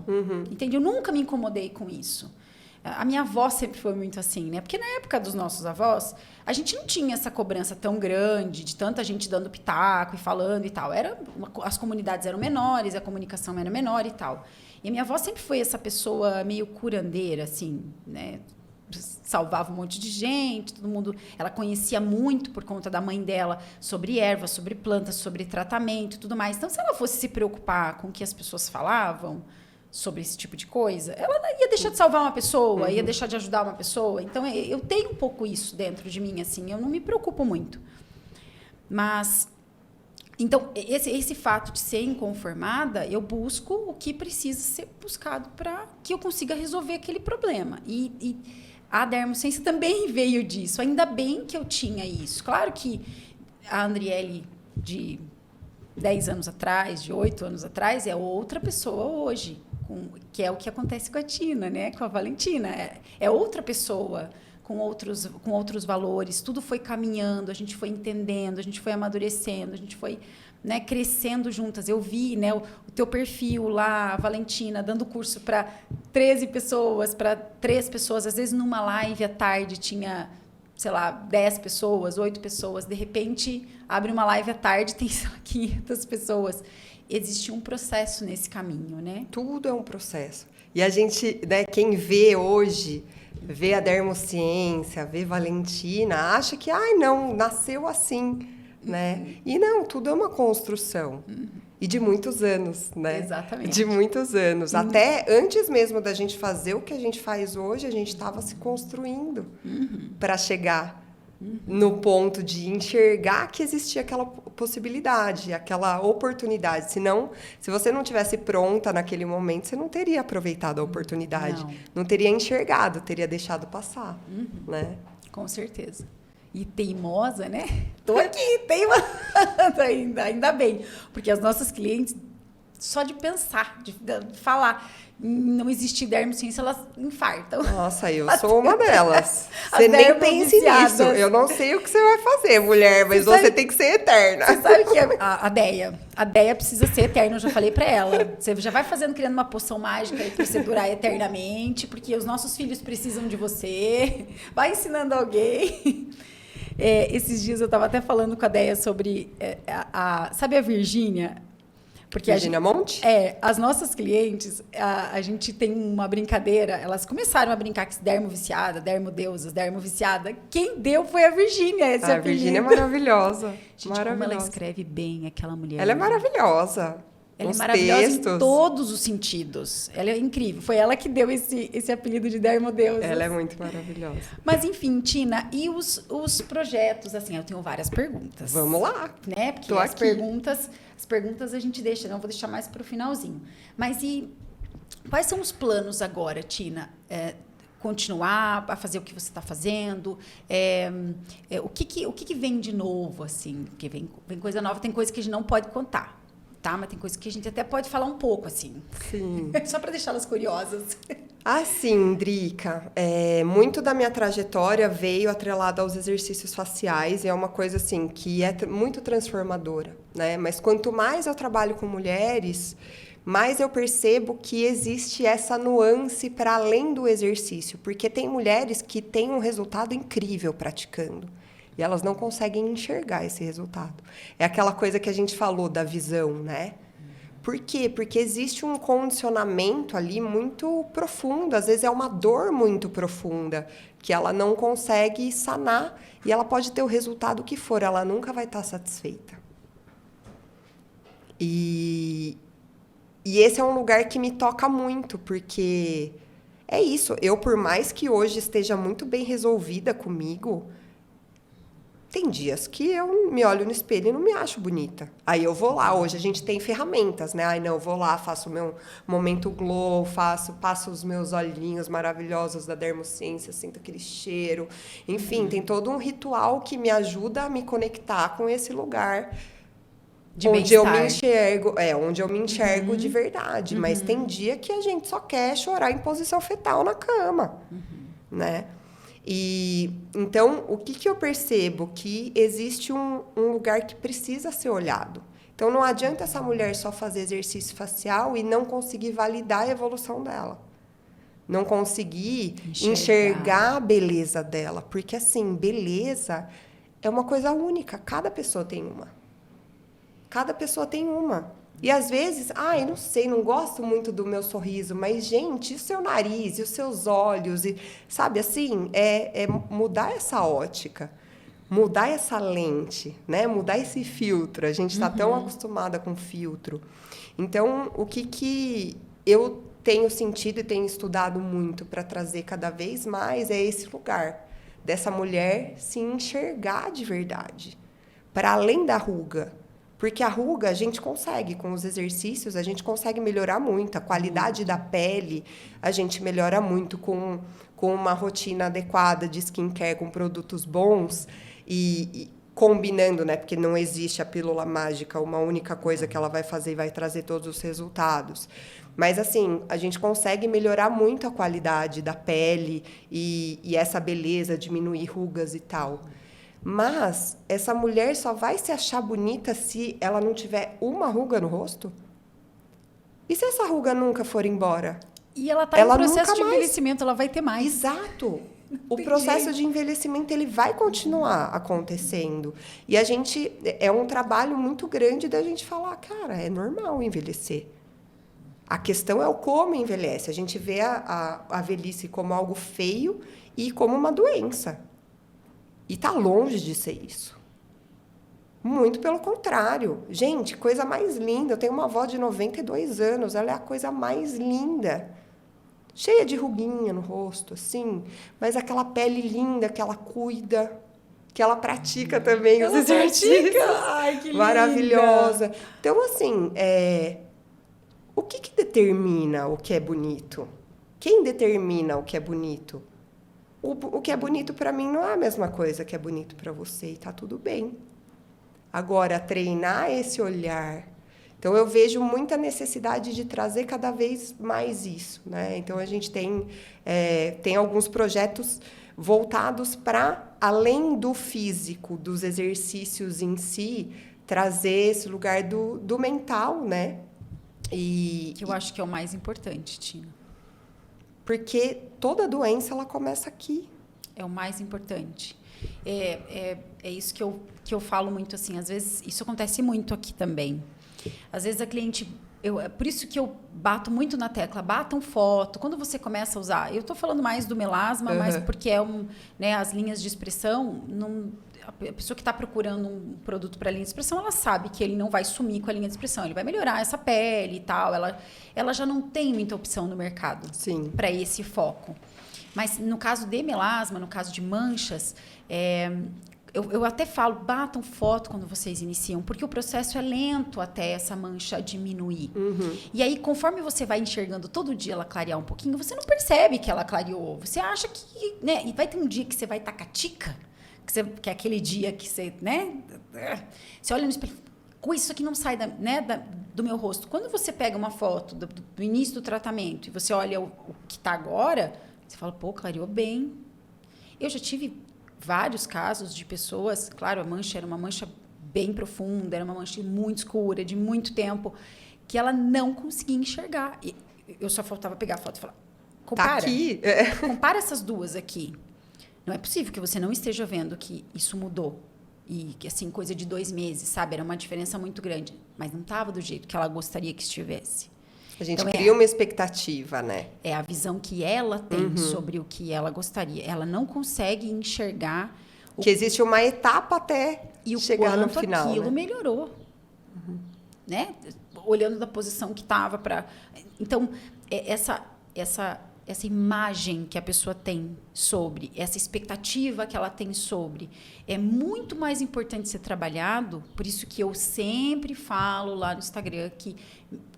Entende? Eu nunca me incomodei com isso. A minha avó sempre foi muito assim, né? Porque na época dos nossos avós, a gente não tinha essa cobrança tão grande, de tanta gente dando pitaco e falando e tal. As comunidades eram menores, a comunicação era menor e tal. E a minha avó sempre foi essa pessoa meio curandeira, assim, né? Salvava um monte de gente, todo mundo... Ela conhecia muito, por conta da mãe dela, sobre ervas, sobre plantas, sobre tratamento e tudo mais. Então, se ela fosse se preocupar com o que as pessoas falavam sobre esse tipo de coisa, ela ia deixar de salvar uma pessoa, ia deixar de ajudar uma pessoa. Então, eu tenho um pouco isso dentro de mim, assim, eu não me preocupo muito. Mas, então, esse fato de ser inconformada, eu busco o que precisa ser buscado para que eu consiga resolver aquele problema. E a dermociência também veio disso. Ainda bem que eu tinha isso. Claro que a Andriele de 10 anos atrás, de 8 anos atrás, é outra pessoa hoje. Que é o que acontece com a Tina, né? Com a Valentina. É outra pessoa, com outros valores. Tudo foi caminhando, a gente foi entendendo, a gente foi amadurecendo, a gente foi, né, crescendo juntas. Eu vi, né, o teu perfil lá, a Valentina, dando curso para 13 pessoas, para 3 pessoas. Às vezes, numa live à tarde, tinha, sei lá, 10 pessoas, 8 pessoas. De repente, abre uma live à tarde, tem, sei lá, 500 pessoas. Existe um processo nesse caminho, né? Tudo é um processo. E a gente, né, quem vê hoje, vê a dermociência, vê Valentina, acha que, não, nasceu assim, né? E não, tudo é uma construção. E de muitos anos, né? Exatamente. De muitos anos. Até antes mesmo da gente fazer o que a gente faz hoje, a gente estava se construindo para chegar no ponto de enxergar que existia aquela possibilidade, aquela oportunidade. Senão, se você não tivesse pronta naquele momento, você não teria aproveitado a oportunidade. Não teria enxergado, teria deixado passar. Né? Com certeza. e teimosa, né? Tô aqui, teimosa ainda bem. Porque as nossas clientes, só de pensar, de falar, não existe dermociência, elas infartam. Nossa, eu sou uma delas. As Você nem pense dermoviciadas. nisso. Eu não sei o que você vai fazer, mulher, mas você tem que ser eterna. Você sabe que a Deia precisa ser eterna, eu já falei pra ela. Você já vai criando uma poção mágica aí pra você durar eternamente, porque os nossos filhos precisam de você. Vai ensinando alguém. Esses dias eu tava até falando com a Deia sobre... sabe a Virgínia? Porque Virgínia Monte? As nossas clientes, a gente tem uma brincadeira, elas começaram a brincar que dermo viciada, dermo deusas, dermo viciada. Quem deu foi a Virgínia, esse apelido. A Virgínia é maravilhosa. Gente, como ela escreve bem aquela mulher. Ela é maravilhosa. Ela é maravilhosa em todos os sentidos. Ela é incrível. Foi ela que deu esse apelido de dermodeusas. Ela é muito maravilhosa. Mas, enfim, Tina, e os projetos? Assim, eu tenho várias perguntas. Vamos lá. Né? Porque as perguntas a gente deixa, não vou deixar mais para o finalzinho. Mas e quais são os planos agora, Tina? Continuar a fazer o que você está fazendo? O que vem de novo, assim? Porque vem coisa nova, tem coisa que a gente não pode contar. Tá, mas tem coisa que a gente até pode falar um pouco, assim. Sim. Só para deixá-las curiosas. Assim, Drica, muito da minha trajetória veio atrelada aos exercícios faciais e é uma coisa, assim, que é muito transformadora, né? Mas quanto mais eu trabalho com mulheres, mais eu percebo que existe essa nuance para além do exercício, porque tem mulheres que têm um resultado incrível praticando. E elas não conseguem enxergar esse resultado. É aquela coisa que a gente falou da visão, né? Por quê? Porque existe um condicionamento ali muito profundo. Às vezes é uma dor muito profunda que ela não consegue sanar. E ela pode ter o resultado que for, ela nunca vai estar satisfeita. E esse é um lugar que me toca muito, porque é isso. Eu, por mais que hoje esteja muito bem resolvida comigo... Tem dias que eu me olho no espelho e não me acho bonita. Aí eu vou lá, hoje a gente tem ferramentas, né? Aí não, eu vou lá, faço o meu momento glow, passo os meus olhinhos maravilhosos da dermociência, sinto aquele cheiro. Enfim, tem todo um ritual que me ajuda a me conectar com esse lugar de onde eu me enxergo de verdade. Mas tem dia que a gente só quer chorar em posição fetal na cama, né? E então, o que eu percebo? Que existe um lugar que precisa ser olhado. Então, não adianta essa mulher só fazer exercício facial e não conseguir validar a evolução dela. Não conseguir enxergar a beleza dela. Porque, assim, beleza é uma coisa única. Cada pessoa tem uma. Cada pessoa tem uma. E, às vezes, eu não sei, não gosto muito do meu sorriso, mas, gente, e o seu nariz, e os seus olhos, e, sabe, assim, mudar essa ótica, mudar essa lente, né? Mudar esse filtro. A gente está tão acostumada com filtro. Então, o que eu tenho sentido e tenho estudado muito para trazer cada vez mais é esse lugar dessa mulher se enxergar de verdade, para além da ruga. Porque a ruga a gente consegue, com os exercícios, a gente consegue melhorar muito. A qualidade da pele a gente melhora muito com uma rotina adequada de skincare, com produtos bons e combinando, né? Porque não existe a pílula mágica, uma única coisa que ela vai fazer e vai trazer todos os resultados. Mas, assim, a gente consegue melhorar muito a qualidade da pele e essa beleza, diminuir rugas e tal. Mas essa mulher só vai se achar bonita se ela não tiver uma ruga no rosto? E se essa ruga nunca for embora? E ela está em processo de envelhecimento, ela vai ter mais. Exato. O processo de envelhecimento ele vai continuar acontecendo. E a gente... É um trabalho muito grande da gente falar, cara, é normal envelhecer. A questão é o como envelhece. A gente vê a velhice como algo feio e como uma doença. E está longe de ser isso. Muito pelo contrário. Gente, coisa mais linda. Eu tenho uma avó de 92 anos. Ela é a coisa mais linda. Cheia de ruguinha no rosto, assim. Mas aquela pele linda que ela cuida. Que ela pratica também os exercícios. Ai, que linda. Maravilhosa. Então, assim, o que determina o que é bonito? Quem determina o que é bonito? o que é bonito para mim não é a mesma coisa que é bonito para você e tá tudo bem. Agora, treinar esse olhar. Então, eu vejo muita necessidade de trazer cada vez mais isso, né? Então, a gente tem alguns projetos voltados para, além do físico, dos exercícios em si, trazer esse lugar do mental, né? Que eu acho que é o mais importante, Tina. Porque toda doença, ela começa aqui. É o mais importante. É isso que eu falo muito, assim, às vezes, isso acontece muito aqui também. Às vezes a cliente... É por isso que eu bato muito na tecla, batam foto. Quando você começa a usar... Eu estou falando mais do melasma, mas porque né, as linhas de expressão... A pessoa que está procurando um produto para linha de expressão, ela sabe que ele não vai sumir com a linha de expressão. Ele vai melhorar essa pele e tal. Ela já não tem muita opção no mercado para esse foco. Mas no caso de melasma, no caso de manchas... Eu até falo, batam foto quando vocês iniciam, porque o processo é lento até essa mancha diminuir. E aí, conforme você vai enxergando todo dia ela clarear um pouquinho, você não percebe que ela clareou. Você acha que... Né? E vai ter um dia que você vai estar catica, que é aquele dia que você... Né? Você olha no espelho, isso aqui não sai do meu rosto. Quando você pega uma foto do início do tratamento e você olha o que está agora, você fala, pô, clareou bem. Eu já tive... vários casos de pessoas, claro, a mancha era uma mancha bem profunda, era uma mancha muito escura, de muito tempo, que ela não conseguia enxergar. E eu só faltava pegar a foto e falar, compara, tá aqui. Compara essas duas aqui. Não é possível que você não esteja vendo que isso mudou. E que, assim, coisa de 2 meses, sabe? Era uma diferença muito grande. Mas não estava do jeito que ela gostaria que estivesse. A gente cria uma expectativa, né? É a visão que ela tem sobre o que ela gostaria. Ela não consegue enxergar... Que existe uma etapa até chegar no final, aquilo, né? Melhorou. Né? Olhando da posição que estava para... Então, essa imagem que a pessoa tem sobre, essa expectativa que ela tem sobre, é muito mais importante ser trabalhado. Por isso que eu sempre falo lá no Instagram que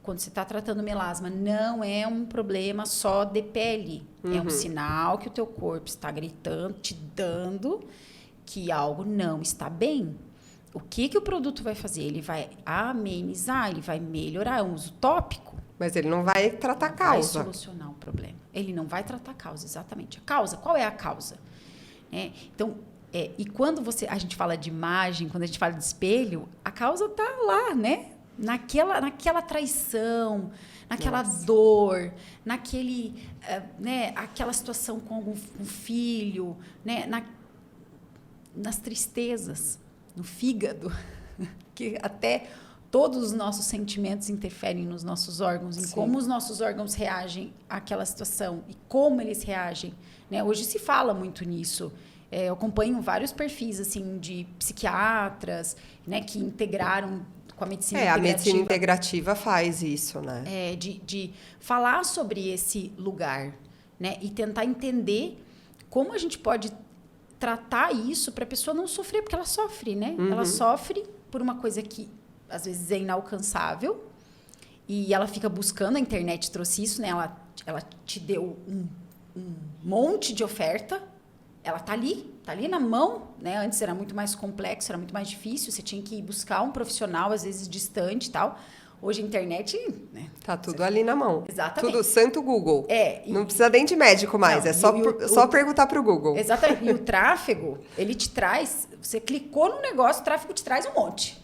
quando você está tratando melasma, não é um problema só de pele. É um sinal que o teu corpo está gritando, te dando que algo não está bem. O que o produto vai fazer? Ele vai amenizar, ele vai melhorar. É um uso tópico. Mas ele não vai tratar a causa. Vai solucionar o problema. Ele não vai tratar a causa, exatamente. A causa, qual é a causa? Então, e quando a gente fala de imagem, quando a gente fala de espelho, a causa está lá, né? Naquela traição, naquela dor, aquela situação com um filho, né? Nas tristezas, no fígado, que até todos os nossos sentimentos interferem nos nossos órgãos, em como os nossos órgãos reagem àquela situação e como eles reagem, né? Hoje se fala muito nisso. Eu acompanho vários perfis assim de psiquiatras, né, que integraram com a medicina integrativa. A medicina integrativa faz isso, né? De falar sobre esse lugar, né? E tentar entender como a gente pode tratar isso para a pessoa não sofrer, porque ela sofre, né? Ela sofre por uma coisa que, às vezes, é inalcançável e ela fica buscando, a internet trouxe isso, né? Ela te deu um monte de oferta, ela tá ali na mão, né? Antes era muito mais complexo, era muito mais difícil, você tinha que ir buscar um profissional, às vezes distante e tal. Hoje a internet... Né? Tá tudo ali na mão. Exatamente. Tudo santo Google. Não precisa nem de médico mais, não, só perguntar pro Google. Exatamente. E o tráfego, ele te traz... Você clicou no negócio, o tráfego te traz um monte.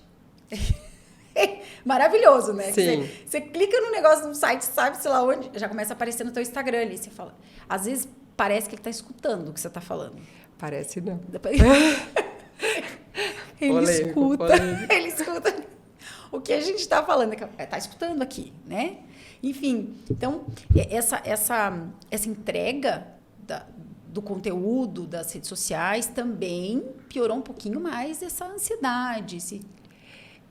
Maravilhoso, né? Sim. Você clica no negócio no site, sabe, sei lá onde, já começa a aparecer no teu Instagram ali. Você fala... Às vezes parece que ele tá escutando o que você tá falando. Parece não. Ele escuta o que a gente está falando. Está escutando aqui, né? Enfim, então, essa entrega do conteúdo das redes sociais também piorou um pouquinho mais essa ansiedade.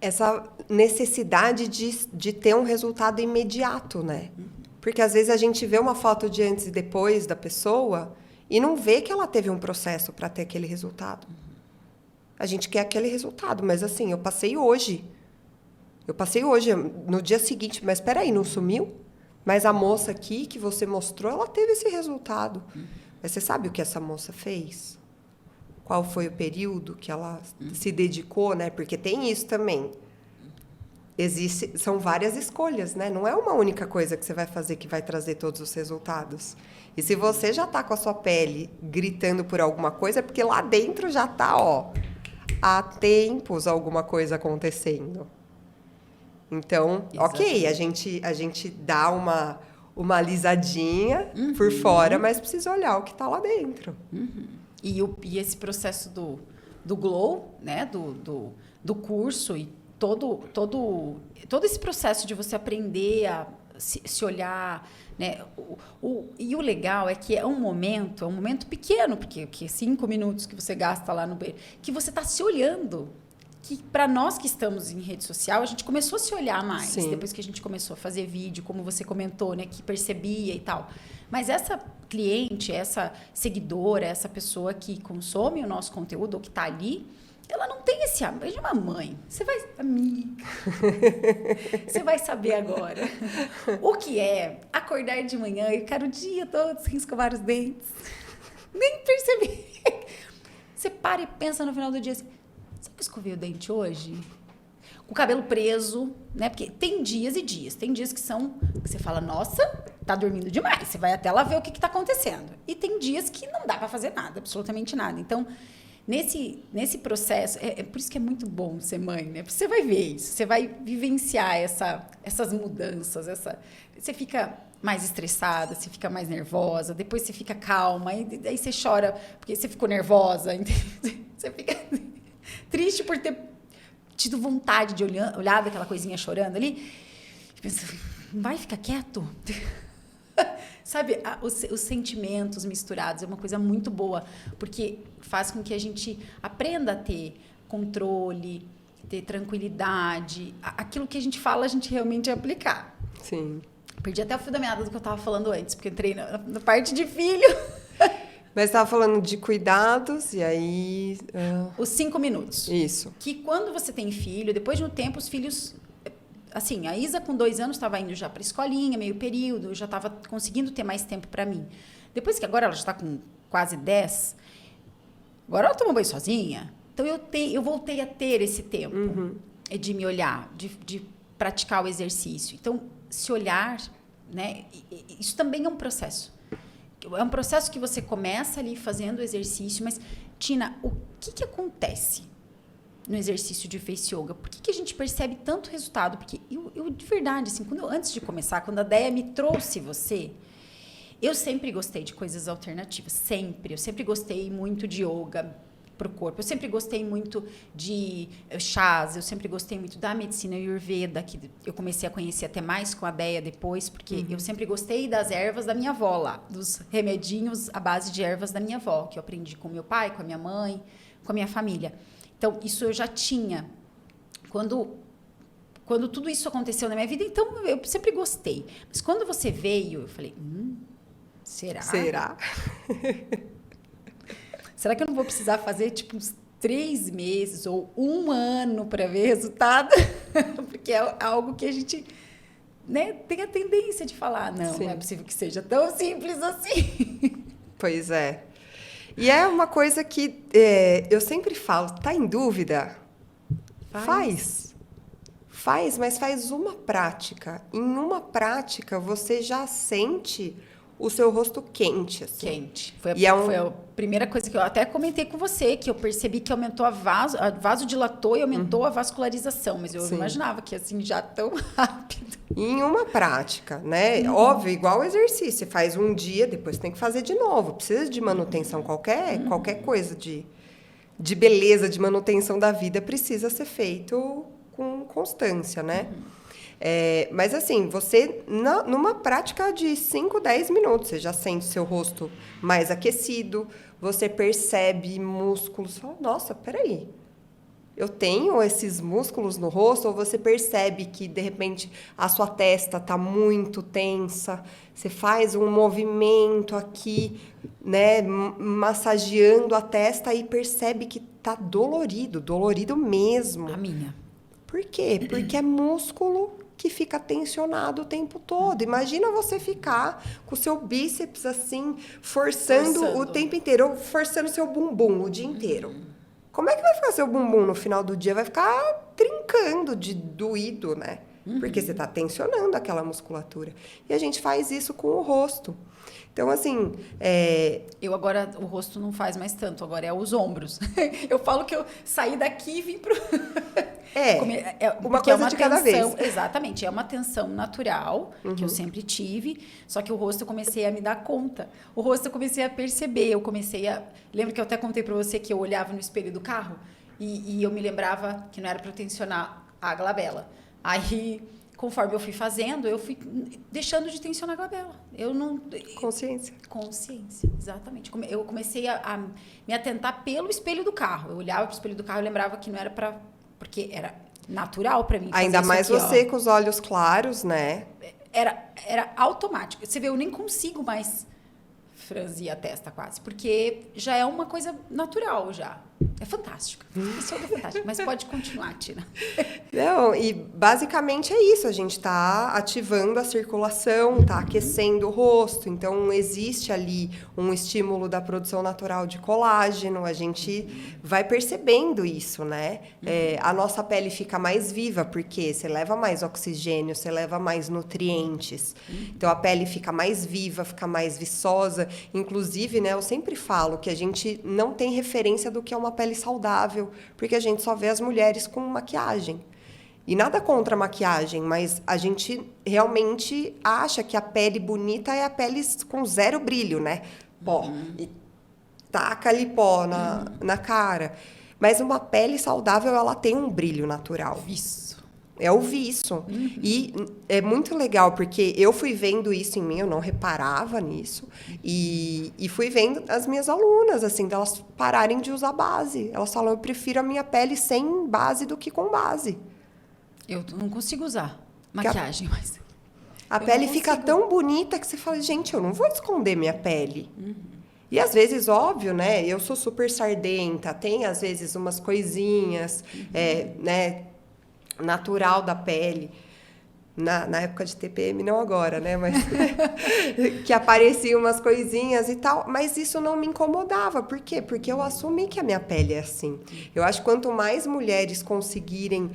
Essa necessidade de ter um resultado imediato, né? Porque às vezes a gente vê uma foto de antes e depois da pessoa e não vê que ela teve um processo para ter aquele resultado. A gente quer aquele resultado, mas assim, eu passei hoje, no dia seguinte, mas espera aí, não sumiu? Mas a moça aqui que você mostrou, ela teve esse resultado. Mas você sabe o que essa moça fez? Qual foi o período que ela se dedicou, né? Porque tem isso também. São várias escolhas, né? Não é uma única coisa que você vai fazer que vai trazer todos os resultados. E se você já tá com a sua pele gritando por alguma coisa, é porque lá dentro já tá, ó, há tempos alguma coisa acontecendo. Então, ok, a gente dá uma alisadinha por fora, mas precisa olhar o que tá lá dentro. E esse processo do glow, né? Do curso e todo esse processo de você aprender a se olhar, né? E o legal é que é um momento pequeno, porque 5 minutos que você gasta lá no banheiro, que você está se olhando. Que para nós que estamos em rede social, a gente começou a se olhar mais. Sim. Depois que a gente começou a fazer vídeo, como você comentou, né? Que percebia e tal. Mas essa cliente, essa seguidora, essa pessoa que consome o nosso conteúdo, ou que está ali, ela não tem esse amor. Veja uma mãe. Você vai... Amiga. Você vai saber agora. O que é acordar de manhã e ficar o dia todo sem escovar os dentes. Nem perceber. Você para e pensa no final do dia assim, será que eu escovei o dente hoje? Com o cabelo preso, né? Porque tem dias e dias. Tem dias que você fala, nossa, tá dormindo demais. Você vai até lá ver o que tá acontecendo. E tem dias que não dá para fazer nada, absolutamente nada. Então, nesse processo, é por isso que é muito bom ser mãe, né? Porque você vai ver isso, você vai vivenciar essas mudanças, você fica mais estressada, você fica mais nervosa, depois você fica calma, e aí você chora porque você ficou nervosa, entendeu? Você fica triste por ter tido vontade de olhar daquela coisinha chorando ali, e pensa, não vai ficar quieto? Sabe, os sentimentos misturados é uma coisa muito boa, porque faz com que a gente aprenda a ter controle, ter tranquilidade. Aquilo que a gente fala, a gente realmente aplicar. Sim. Perdi até o fio da meada do que eu estava falando antes, porque entrei na parte de filho. Mas estava falando de cuidados, e aí... Os 5 minutos. Isso. Que quando você tem filho, depois de um tempo, os filhos... Assim, a Isa com 2 anos estava indo já para a escolinha, meio período, eu já estava conseguindo ter mais tempo para mim. Depois que agora ela já está com quase 10, agora ela toma banho sozinha. Então, eu voltei a ter esse tempo de me olhar, de praticar o exercício. Então, se olhar, né? Isso também é um processo. É um processo que você começa ali fazendo o exercício, mas, Tina, o que acontece no exercício de Face Yoga? Por que a gente percebe tanto resultado? Porque eu de verdade, assim, antes de começar, quando a Deia me trouxe você, eu sempre gostei de coisas alternativas, sempre. Eu sempre gostei muito de yoga para o corpo. Eu sempre gostei muito de chás, eu sempre gostei muito da medicina ayurveda, que eu comecei a conhecer até mais com a Deia depois, porque eu sempre gostei das ervas da minha avó lá, dos remedinhos à base de ervas da minha avó, que eu aprendi com meu pai, com a minha mãe, com a minha família. Então, isso eu já tinha. Quando tudo isso aconteceu na minha vida, então eu sempre gostei. Mas quando você veio, eu falei, será? Será que eu não vou precisar fazer, tipo, uns 3 meses ou 1 ano para ver resultado? Porque é algo que a gente, né, tem a tendência de falar, não é possível que seja tão simples assim. Pois é. E é uma coisa que eu sempre falo, tá em dúvida? Faz, mas faz uma prática. Em uma prática, você já sente o seu rosto quente. Assim. Quente. Foi a primeira coisa que eu até comentei com você, que eu percebi que aumentou a vasodilatou e aumentou a vascularização, mas eu não imaginava que assim já tão rápido. Em uma prática, né? Óbvio, igual o exercício. Você faz um dia, depois tem que fazer de novo. Precisa de manutenção qualquer coisa de beleza, de manutenção da vida precisa ser feito com constância, né? Mas assim, você, numa prática de 5, 10 minutos, você já sente seu rosto mais aquecido, você percebe músculos, fala, nossa, peraí, eu tenho esses músculos no rosto, ou você percebe que, de repente, a sua testa está muito tensa, você faz um movimento aqui, né, massageando a testa e percebe que está dolorido mesmo. A minha. Por quê? Porque é músculo que fica tensionado o tempo todo. Imagina você ficar com o seu bíceps assim, forçando o tempo inteiro, ou forçando seu bumbum o dia inteiro. Como é que vai ficar seu bumbum no final do dia? Vai ficar trincando de doído, né? Porque você está tensionando aquela musculatura. E a gente faz isso com o rosto. Então, assim... Eu agora, o rosto não faz mais tanto, agora é os ombros. Eu falo que eu saí daqui e vim pro... uma coisa de cada vez. Exatamente, é uma tensão natural, que eu sempre tive, só que o rosto eu comecei a me dar conta. O rosto eu comecei a perceber, lembra que eu até contei pra você que eu olhava no espelho do carro e eu me lembrava que não era pra eu tensionar a glabela. Aí, conforme eu fui fazendo, eu fui deixando de tensionar a glabela. Eu não... Consciência, exatamente. Eu comecei a me atentar pelo espelho do carro. Eu olhava pro espelho do carro e lembrava que não era pra... Porque era natural pra mim fazer ainda isso mais aqui, você com os olhos claros, né? Era automático. Você vê, eu nem consigo mais franzir a testa quase, porque já é uma coisa natural já. É fantástico. Isso é fantástico. Mas pode continuar, Tina. Não, e basicamente é isso. A gente está ativando a circulação, está aquecendo o rosto. Então, existe ali um estímulo da produção natural de colágeno. A gente vai percebendo isso, né? A nossa pele fica mais viva, porque você leva mais oxigênio, você leva mais nutrientes. Então, a pele fica mais viva, fica mais viçosa. Inclusive, né, eu sempre falo que a gente não tem referência do que é uma pele saudável, porque a gente só vê as mulheres com maquiagem. E nada contra a maquiagem, mas a gente realmente acha que a pele bonita é a pele com zero brilho, né? Pó. E taca ali pó na cara. Mas uma pele saudável, ela tem um brilho natural. Isso. É o viço. E é muito legal, porque eu fui vendo isso em mim, eu não reparava nisso. E fui vendo as minhas alunas, assim, delas pararem de usar base. Elas falam, eu prefiro a minha pele sem base do que com base. Eu não consigo usar maquiagem, mas... A pele fica tão bonita que você fala, gente, eu não vou esconder minha pele. E às vezes, óbvio, né? Eu sou super sardenta, tem às vezes umas coisinhas, né? Natural da pele. Na época de TPM, não agora, né? Mas que apareciam umas coisinhas e tal. Mas isso não me incomodava. Por quê? Porque eu assumi que a minha pele é assim. Eu acho que quanto mais mulheres conseguirem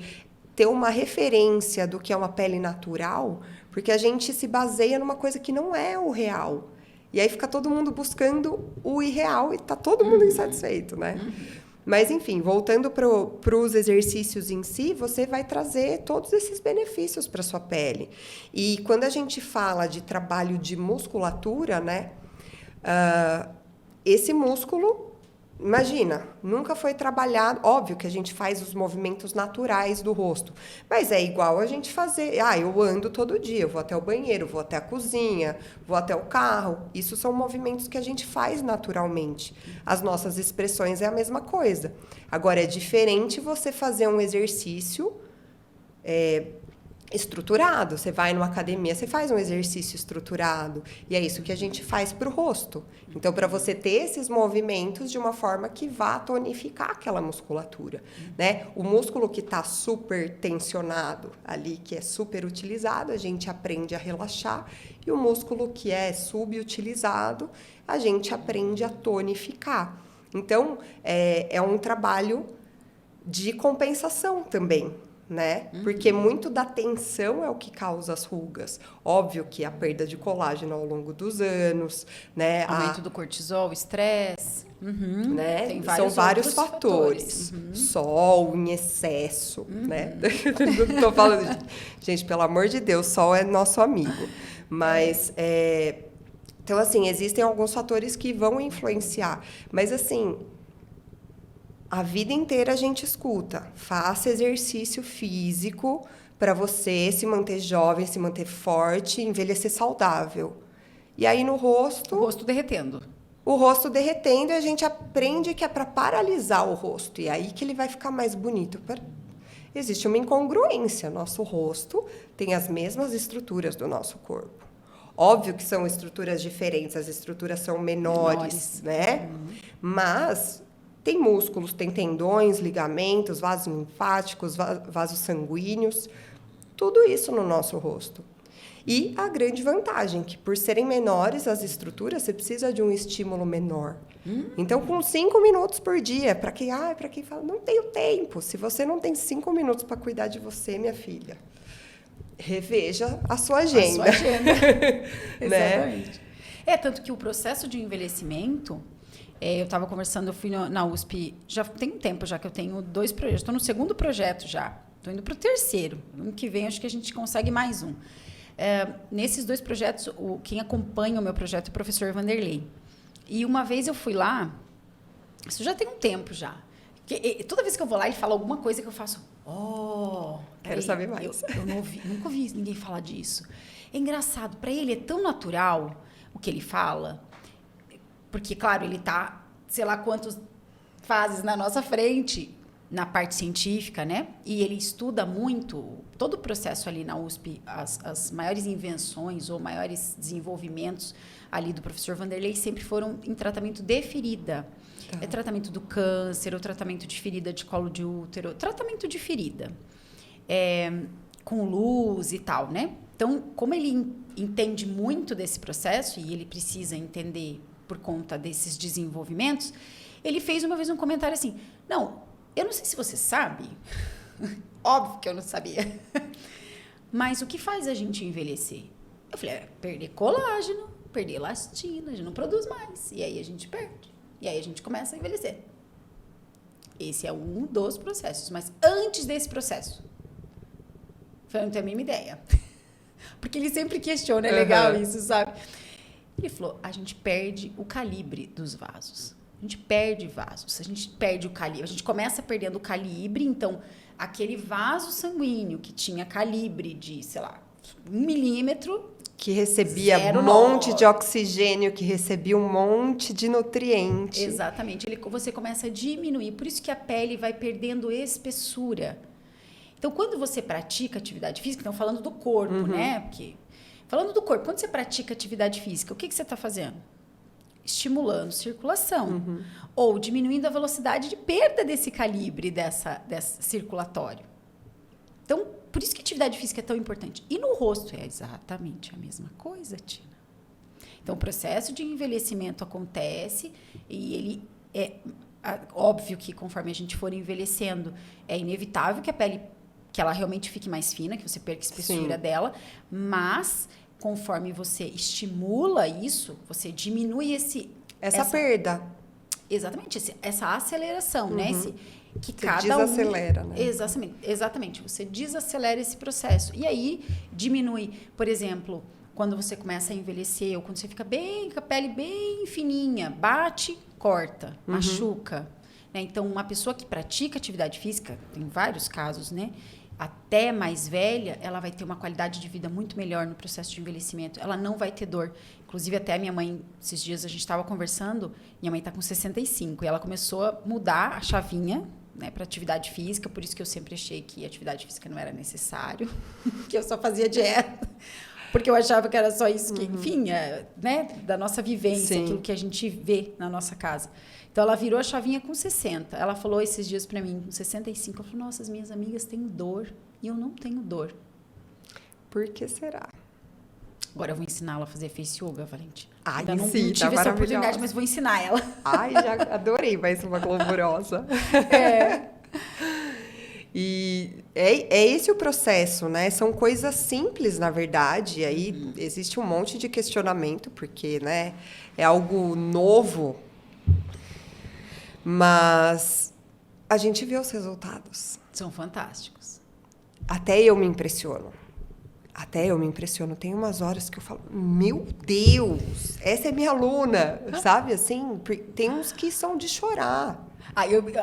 ter uma referência do que é uma pele natural, porque a gente se baseia numa coisa que não é o real. E aí fica todo mundo buscando o irreal e tá todo mundo insatisfeito, né? Mas, enfim, voltando para os exercícios em si, você vai trazer todos esses benefícios para sua pele. E quando a gente fala de trabalho de musculatura, né? Esse músculo, imagina, nunca foi trabalhado. Óbvio que a gente faz os movimentos naturais do rosto, mas é igual a gente fazer. Eu ando todo dia, eu vou até o banheiro, vou até a cozinha, vou até o carro. Isso são movimentos que a gente faz naturalmente. As nossas expressões é a mesma coisa. Agora, é diferente você fazer um exercício estruturado. Você vai numa academia, você faz um exercício estruturado. E é isso que a gente faz para o rosto. Então, para você ter esses movimentos de uma forma que vá tonificar aquela musculatura, né? O músculo que está super tensionado ali, que é super utilizado, a gente aprende a relaxar. E o músculo que é subutilizado, a gente aprende a tonificar. Então, é um trabalho de compensação também, né? Porque muito da tensão é o que causa as rugas. Óbvio que a perda de colágeno ao longo dos anos, né? Aumento do cortisol, estresse, né? Tem São vários fatores. Sol em excesso, né? Não tô falando... Gente, pelo amor de Deus, sol é nosso amigo. Mas, então, assim, existem alguns fatores que vão influenciar. Mas, assim... A vida inteira a gente escuta, faça exercício físico para você se manter jovem, se manter forte, envelhecer saudável. E aí no rosto... O rosto derretendo. O rosto derretendo e a gente aprende que é para paralisar o rosto. E aí que ele vai ficar mais bonito. Existe uma incongruência. Nosso rosto tem as mesmas estruturas do nosso corpo. Óbvio que são estruturas diferentes, as estruturas são menores. Né? Mas... Tem músculos, tem tendões, ligamentos, vasos linfáticos, vasos sanguíneos. tudo isso no nosso rosto. E a grande vantagem, que por serem menores as estruturas, você precisa de um estímulo menor. Então, com 5 minutos por dia, para quem fala, não tenho tempo. Se você não tem 5 minutos para cuidar de você, minha filha, reveja a sua agenda. A sua agenda. Né? Exatamente. Tanto que o processo de envelhecimento, eu estava conversando, eu fui na USP, já tem um tempo já que eu tenho 2 projetos, estou no 2º projeto já, estou indo para o 3º. Ano que vem, acho que a gente consegue mais um. Nesses 2 projetos, quem acompanha o meu projeto é o professor Vanderlei. E uma vez eu fui lá, isso já tem um tempo já. Toda vez que eu vou lá, ele fala alguma coisa que eu faço, quero saber mais. Eu nunca ouvi ninguém falar disso. É engraçado, para ele é tão natural o que ele fala, porque, claro, ele está, sei lá quantas fases na nossa frente, na parte científica, né? E ele estuda muito todo o processo ali na USP, as maiores invenções ou maiores desenvolvimentos ali do professor Vanderlei sempre foram em tratamento de ferida. Tá. É tratamento do câncer, o tratamento de ferida de colo de útero, tratamento de ferida. Com luz e tal, né? Então, como ele entende muito desse processo e ele precisa entender por conta desses desenvolvimentos, ele fez uma vez um comentário assim, não, eu não sei se você sabe, óbvio que eu não sabia, mas o que faz a gente envelhecer? Eu falei, perder colágeno, perder elastina, a gente não produz mais, e aí a gente perde, e aí a gente começa a envelhecer. Esse é um dos processos, mas antes desse processo, eu não tenho a mínima ideia, porque ele sempre questiona, é legal isso, sabe? Ele falou, a gente perde o calibre dos vasos. A gente perde vasos, a gente perde o calibre. A gente começa perdendo o calibre, então, aquele vaso sanguíneo que tinha calibre de, sei lá, 1 milímetro... Que recebia um monte de oxigênio, que recebia um monte de nutriente. Exatamente. Você começa a diminuir. Por isso que a pele vai perdendo espessura. Então, quando você pratica atividade física, estão falando do corpo, né? Porque, falando do corpo, quando você pratica atividade física, o que você está fazendo? Estimulando circulação. Ou diminuindo a velocidade de perda desse calibre, dessa circulatório. Então, por isso que a atividade física é tão importante. E no rosto é exatamente a mesma coisa, Tina. Então, o processo de envelhecimento acontece e ele óbvio que conforme a gente for envelhecendo, é inevitável que a pele, que ela realmente fique mais fina, que você perca a espessura dela, mas conforme você estimula isso, você diminui essa perda. Exatamente, essa aceleração, né? Que você desacelera, né? Exatamente. Você desacelera esse processo. E aí, diminui, por exemplo, quando você começa a envelhecer, ou quando você fica bem, com a pele bem fininha, bate, corta, machuca. Né? Então, uma pessoa que pratica atividade física, tem vários casos, né? Até mais velha, ela vai ter uma qualidade de vida muito melhor no processo de envelhecimento. Ela não vai ter dor. Inclusive, até a minha mãe, esses dias a gente estava conversando, minha mãe está com 65, e ela começou a mudar a chavinha, né, para atividade física, por isso que eu sempre achei que atividade física não era necessário, que eu só fazia dieta, porque eu achava que era só isso que, enfim, né, da nossa vivência, aquilo que a gente vê na nossa casa. Então, ela virou a chavinha com 60. Ela falou esses dias para mim, com 65, eu falei, nossa, as minhas amigas têm dor e eu não tenho dor. Por que será? Agora eu vou ensiná-la a fazer face yoga, Valentina. Ainda não tive essa oportunidade, mas vou ensinar ela. Ai, já adorei, mais uma glamourosa. E é esse o processo, né? São coisas simples, na verdade. E aí existe um monte de questionamento, porque, né, é algo novo. Mas a gente vê os resultados. São fantásticos. Até eu me impressiono. Tem umas horas que eu falo, meu Deus, essa é minha aluna, sabe? Assim, tem uns que são de chorar.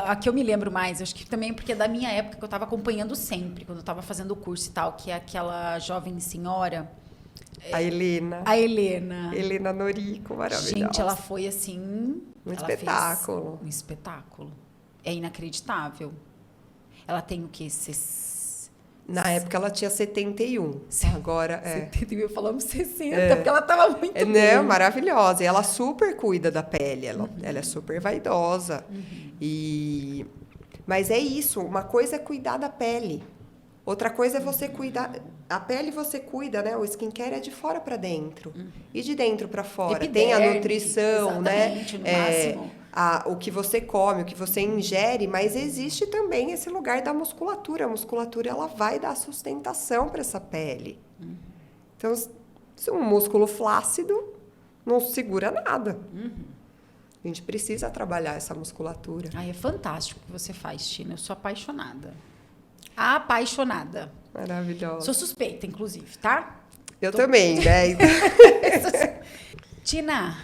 Aqui eu me lembro mais, acho que também porque é da minha época que eu estava acompanhando sempre, quando eu estava fazendo o curso e tal, que é aquela jovem senhora. A Helena. Helena Norico, maravilhosa. Gente, ela foi assim... Um espetáculo. Um espetáculo. É inacreditável. Ela tem o quê? Na época ela tinha 71. Agora 71, falamos 60, porque ela estava muito bem. Né, maravilhosa. E ela super cuida da pele, ela é super vaidosa. Mas é isso, uma coisa é cuidar da pele. Outra coisa é você cuidar... A pele você cuida, né? O skincare é de fora para dentro. E de dentro para fora. Tem a nutrição, né? No máximo. O que você come, o que você ingere, mas existe também esse lugar da musculatura. A musculatura, ela vai dar sustentação para essa pele. Então, se um músculo flácido não segura nada. A gente precisa trabalhar essa musculatura. Ai, é fantástico o que você faz, Tina. Eu sou apaixonada. Apaixonada. Maravilhosa. Sou suspeita, inclusive, tá? Eu também, né? Tina,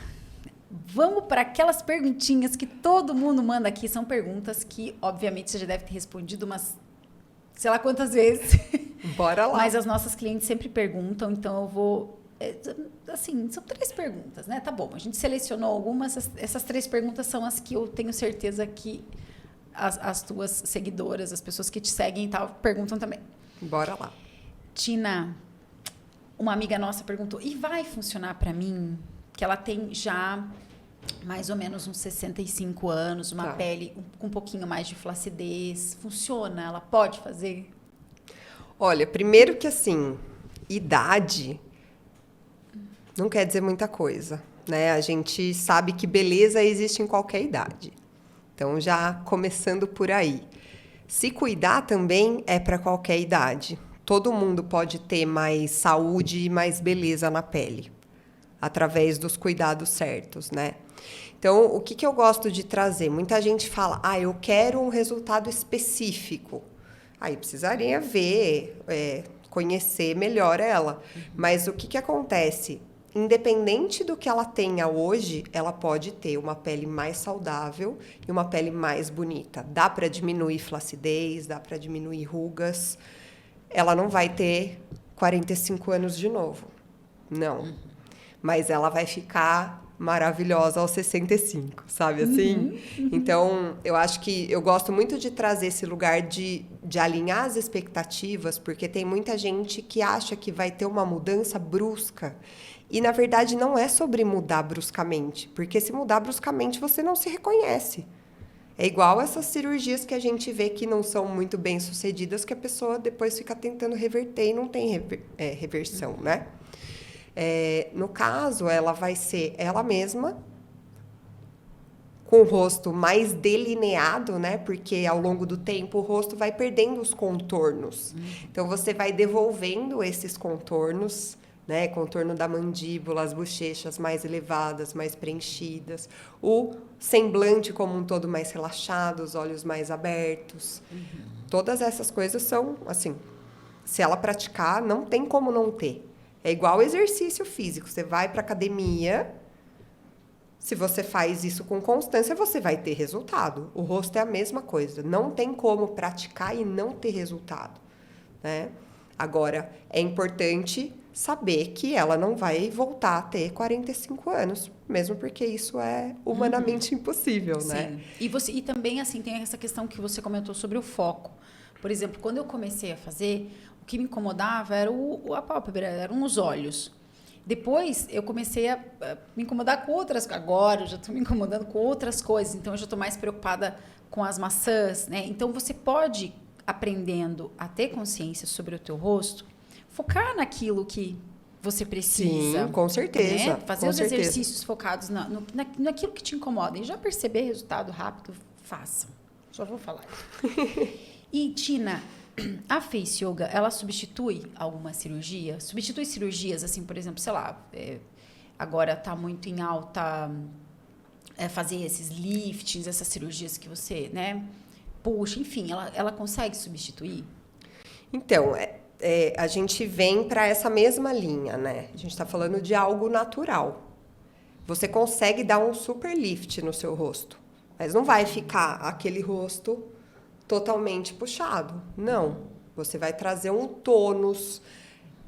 vamos para aquelas perguntinhas que todo mundo manda aqui. São perguntas que, obviamente, você já deve ter respondido umas, sei lá quantas vezes. Bora lá. Mas as nossas clientes sempre perguntam, então eu vou... Assim, são 3 perguntas, né? Tá bom, a gente selecionou algumas. Essas 3 perguntas são as que eu tenho certeza que as tuas seguidoras, as pessoas que te seguem e tal, perguntam também. Bora lá. Tina, uma amiga nossa perguntou, e vai funcionar para mim? Que ela tem já mais ou menos uns 65 anos, uma pele com um pouquinho mais de flacidez. Funciona? Ela pode fazer? Olha, primeiro que assim, idade não quer dizer muita coisa, né? A gente sabe que beleza existe em qualquer idade. Então, já começando por aí. Se cuidar também é para qualquer idade. Todo mundo pode ter mais saúde e mais beleza na pele, através dos cuidados certos, né? Então, o que eu gosto de trazer? Muita gente fala, eu quero um resultado específico. Aí precisaria ver, conhecer melhor ela. Mas o que acontece? Independente do que ela tenha hoje, ela pode ter uma pele mais saudável e uma pele mais bonita. Dá para diminuir flacidez, dá para diminuir rugas. Ela não vai ter 45 anos de novo. Não. Mas ela vai ficar maravilhosa aos 65, sabe assim? Então, eu acho que eu gosto muito de trazer esse lugar de alinhar as expectativas, porque tem muita gente que acha que vai ter uma mudança brusca. E, na verdade, não é sobre mudar bruscamente, porque se mudar bruscamente, você não se reconhece. É igual essas cirurgias que a gente vê que não são muito bem sucedidas, que a pessoa depois fica tentando reverter e não tem reversão, né? No caso, ela vai ser ela mesma, com o rosto mais delineado, né? Porque ao longo do tempo o rosto vai perdendo os contornos. Então, você vai devolvendo esses contornos, né? Contorno da mandíbula, as bochechas mais elevadas, mais preenchidas, o semblante como um todo mais relaxado, os olhos mais abertos. Todas essas coisas são, assim, se ela praticar, não tem como não ter. É igual exercício físico. Você vai para academia, se você faz isso com constância, você vai ter resultado. O rosto é a mesma coisa. Não tem como praticar e não ter resultado, né? Agora, é importante saber que ela não vai voltar a ter 45 anos, mesmo porque isso é humanamente impossível, né? Sim. E também, assim, tem essa questão que você comentou sobre o foco. Por exemplo, quando eu comecei a fazer, o que me incomodava era a pálpebra, eram os olhos. Depois, eu comecei a me incomodar com outras... Agora, eu já estou me incomodando com outras coisas. Então, eu já estou mais preocupada com as maçãs, né? Então, você pode, aprendendo a ter consciência sobre o teu rosto, focar naquilo que você precisa. Sim, com certeza. Né? Fazer os exercícios focados naquilo que te incomoda. E já perceber resultado rápido, façam. Só vou falar. E, Tina, a Face Yoga, ela substitui alguma cirurgia? Substitui cirurgias, assim, por exemplo, sei lá, agora está muito em alta fazer esses liftings, essas cirurgias que você, né, puxa, enfim, ela consegue substituir? Então, a gente vem para essa mesma linha, né? A gente está falando de algo natural. Você consegue dar um super lift no seu rosto, mas não vai ficar aquele rosto totalmente puxado. Não. Você vai trazer um tônus.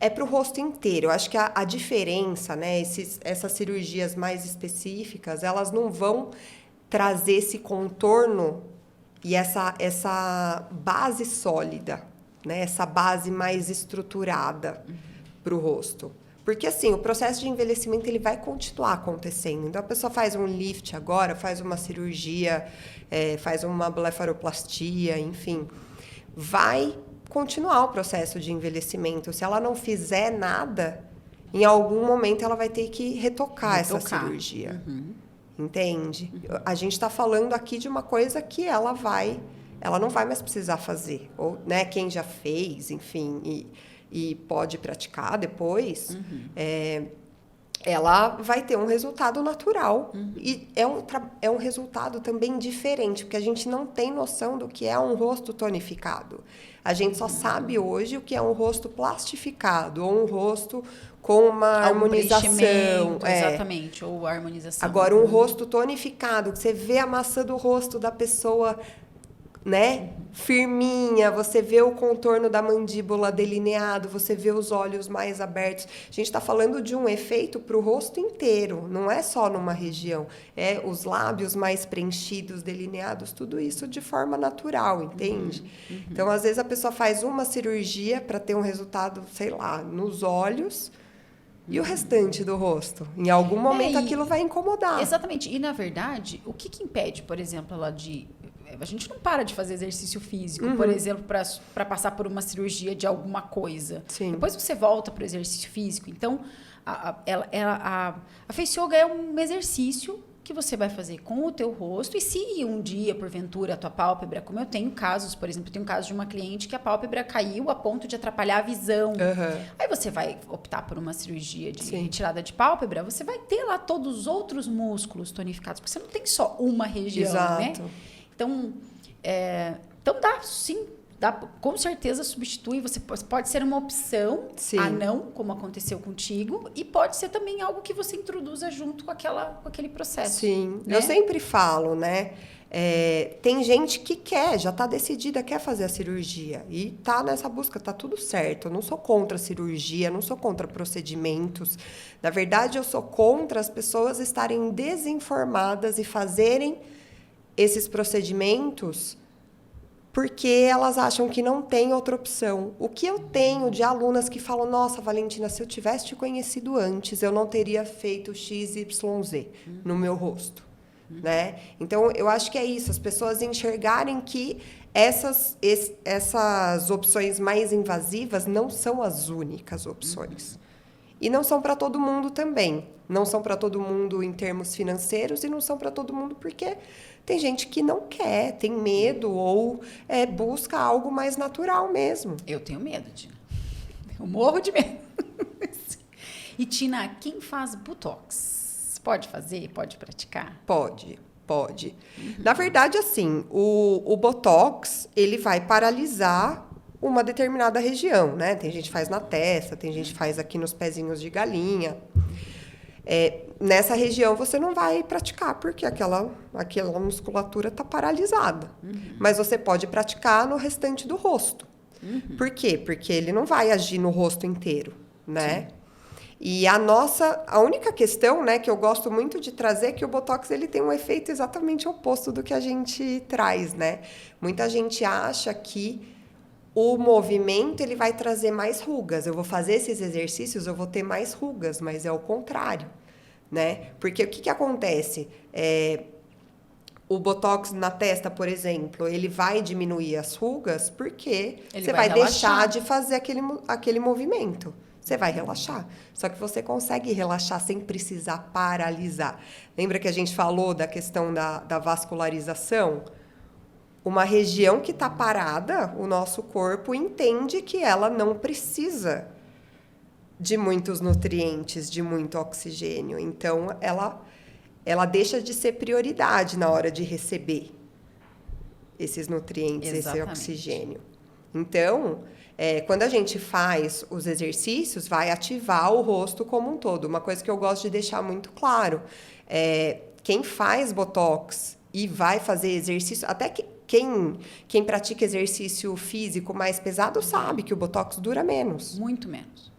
É para o rosto inteiro. Eu acho que a diferença, né? Essas cirurgias mais específicas, elas não vão trazer esse contorno e essa base sólida, né? Essa base mais estruturada para o rosto. Porque, assim, o processo de envelhecimento ele vai continuar acontecendo. Então, a pessoa faz um lift agora, faz uma cirurgia, faz uma blefaroplastia, enfim. Vai continuar o processo de envelhecimento. Se ela não fizer nada, em algum momento ela vai ter que retocar. Essa cirurgia. Entende? A gente está falando aqui de uma coisa que ela não vai mais precisar fazer. Ou, né, quem já fez, enfim, e pode praticar depois, ela vai ter um resultado natural. E é um resultado também diferente, porque a gente não tem noção do que é um rosto tonificado. A gente só sabe hoje o que é um rosto plastificado, ou um rosto com uma harmonização. Exatamente, ou harmonização. Agora, um rosto tonificado, que você vê a maçã do rosto da pessoa, né, firminha, você vê o contorno da mandíbula delineado, você vê os olhos mais abertos. A gente está falando de um efeito para o rosto inteiro, não é só numa região. É os lábios mais preenchidos, delineados, tudo isso de forma natural, entende? Então, às vezes, a pessoa faz uma cirurgia para ter um resultado, sei lá, nos olhos, e o restante do rosto? Em algum momento aquilo vai incomodar. Exatamente. E, na verdade, o que impede, por exemplo, ela de... A gente não para de fazer exercício físico, por exemplo, para passar por uma cirurgia de alguma coisa. Sim. Depois você volta para o exercício físico. Então, a face yoga é um exercício que você vai fazer com o teu rosto. E se um dia, porventura, a tua pálpebra... Como eu tenho casos, por exemplo, eu tenho um caso de uma cliente que a pálpebra caiu a ponto de atrapalhar a visão. Aí você vai optar por uma cirurgia de retirada de pálpebra, você vai ter lá todos os outros músculos tonificados, porque você não tem só uma região, né? Então, dá, sim, dá, com certeza substitui, você pode ser uma opção, não, como aconteceu contigo, e pode ser também algo que você introduza junto com aquele processo. Sim, né? Eu sempre falo, né? Tem gente que já está decidida, quer fazer a cirurgia e está nessa busca, está tudo certo. Eu não sou contra a cirurgia, não sou contra procedimentos. Na verdade, eu sou contra as pessoas estarem desinformadas e fazerem esses procedimentos porque elas acham que não tem outra opção. O que eu tenho de alunas que falam, nossa, Valentina, se eu tivesse te conhecido antes, eu não teria feito XYZ no meu rosto. Né? Então, eu acho que é isso, as pessoas enxergarem que essas opções mais invasivas não são as únicas opções. E não são para todo mundo também. Não são para todo mundo em termos financeiros e não são para todo mundo porque tem gente que não quer, tem medo ou busca algo mais natural mesmo. Eu tenho medo, Tina. Eu morro de medo. E, Tina, quem faz Botox? Pode fazer? Pode praticar? Pode. Na verdade, assim, o Botox, ele vai paralisar uma determinada região, né? Tem gente que faz na testa, tem gente que faz aqui nos pezinhos de galinha. Nessa região você não vai praticar, porque aquela musculatura está paralisada. Mas você pode praticar no restante do rosto. Por quê? Porque ele não vai agir no rosto inteiro, né? Sim. E a única questão, né, que eu gosto muito de trazer é que o Botox ele tem um efeito exatamente oposto do que a gente traz, né? Muita gente acha que o movimento ele vai trazer mais rugas. Eu vou fazer esses exercícios, eu vou ter mais rugas, mas é o contrário, né? Porque o que acontece? O Botox na testa, por exemplo, ele vai diminuir as rugas porque você vai deixar de fazer aquele movimento. Você vai relaxar. Só que você consegue relaxar sem precisar paralisar. Lembra que a gente falou da questão da vascularização? Uma região que está parada, o nosso corpo entende que ela não precisa de muitos nutrientes, de muito oxigênio. Então, ela deixa de ser prioridade na hora de receber esses nutrientes, esse oxigênio. Então, quando a gente faz os exercícios, vai ativar o rosto como um todo. Uma coisa que eu gosto de deixar muito claro, quem faz Botox e vai fazer exercício, até que quem pratica exercício físico mais pesado sabe que o Botox dura menos. Muito menos.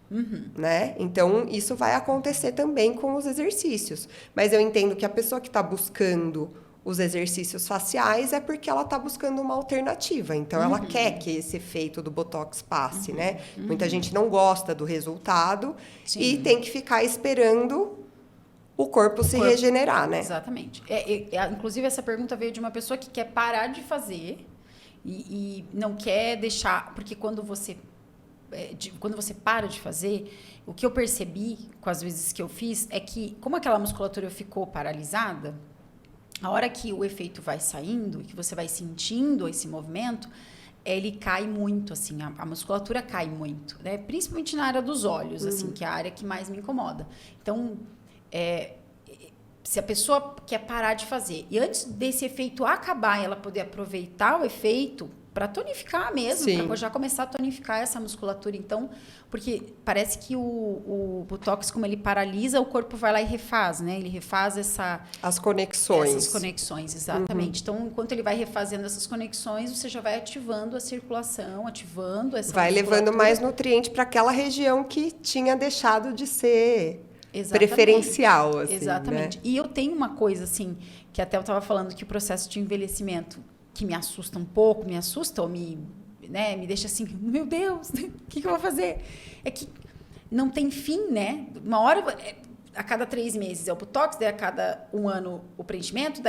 Né? Então, isso vai acontecer também com os exercícios. Mas eu entendo que a pessoa que está buscando os exercícios faciais é porque ela está buscando uma alternativa. Então, ela quer que esse efeito do Botox passe, né? Muita gente não gosta do resultado e tem que ficar esperando o corpo se regenerar, né? Exatamente. Inclusive, essa pergunta veio de uma pessoa que quer parar de fazer E não quer deixar... Porque quando você para de fazer, o que eu percebi com as vezes que eu fiz é que, como aquela musculatura ficou paralisada, a hora que o efeito vai saindo e que você vai sentindo esse movimento, ele cai muito, assim, a musculatura cai muito, né? Principalmente na área dos olhos, assim, que é a área que mais me incomoda. Então, se a pessoa quer parar de fazer e antes desse efeito acabar e ela poder aproveitar o efeito para tonificar mesmo, para já começar a tonificar essa musculatura. Então, porque parece que o Botox, como ele paralisa, o corpo vai lá e refaz, né? Ele refaz as conexões. Essas conexões, exatamente. Então, enquanto ele vai refazendo essas conexões, você já vai ativando a circulação, ativando essa vai levando mais nutriente para aquela região que tinha deixado de ser preferencial, assim, exatamente. Né? E eu tenho uma coisa, assim, que até eu estava falando que o processo de envelhecimento que me assusta um pouco, me assusta ou me deixa assim, meu Deus, o que eu vou fazer? É que não tem fim, né? Uma hora, a cada 3 meses é o Botox, daí a cada 1 ano o preenchimento,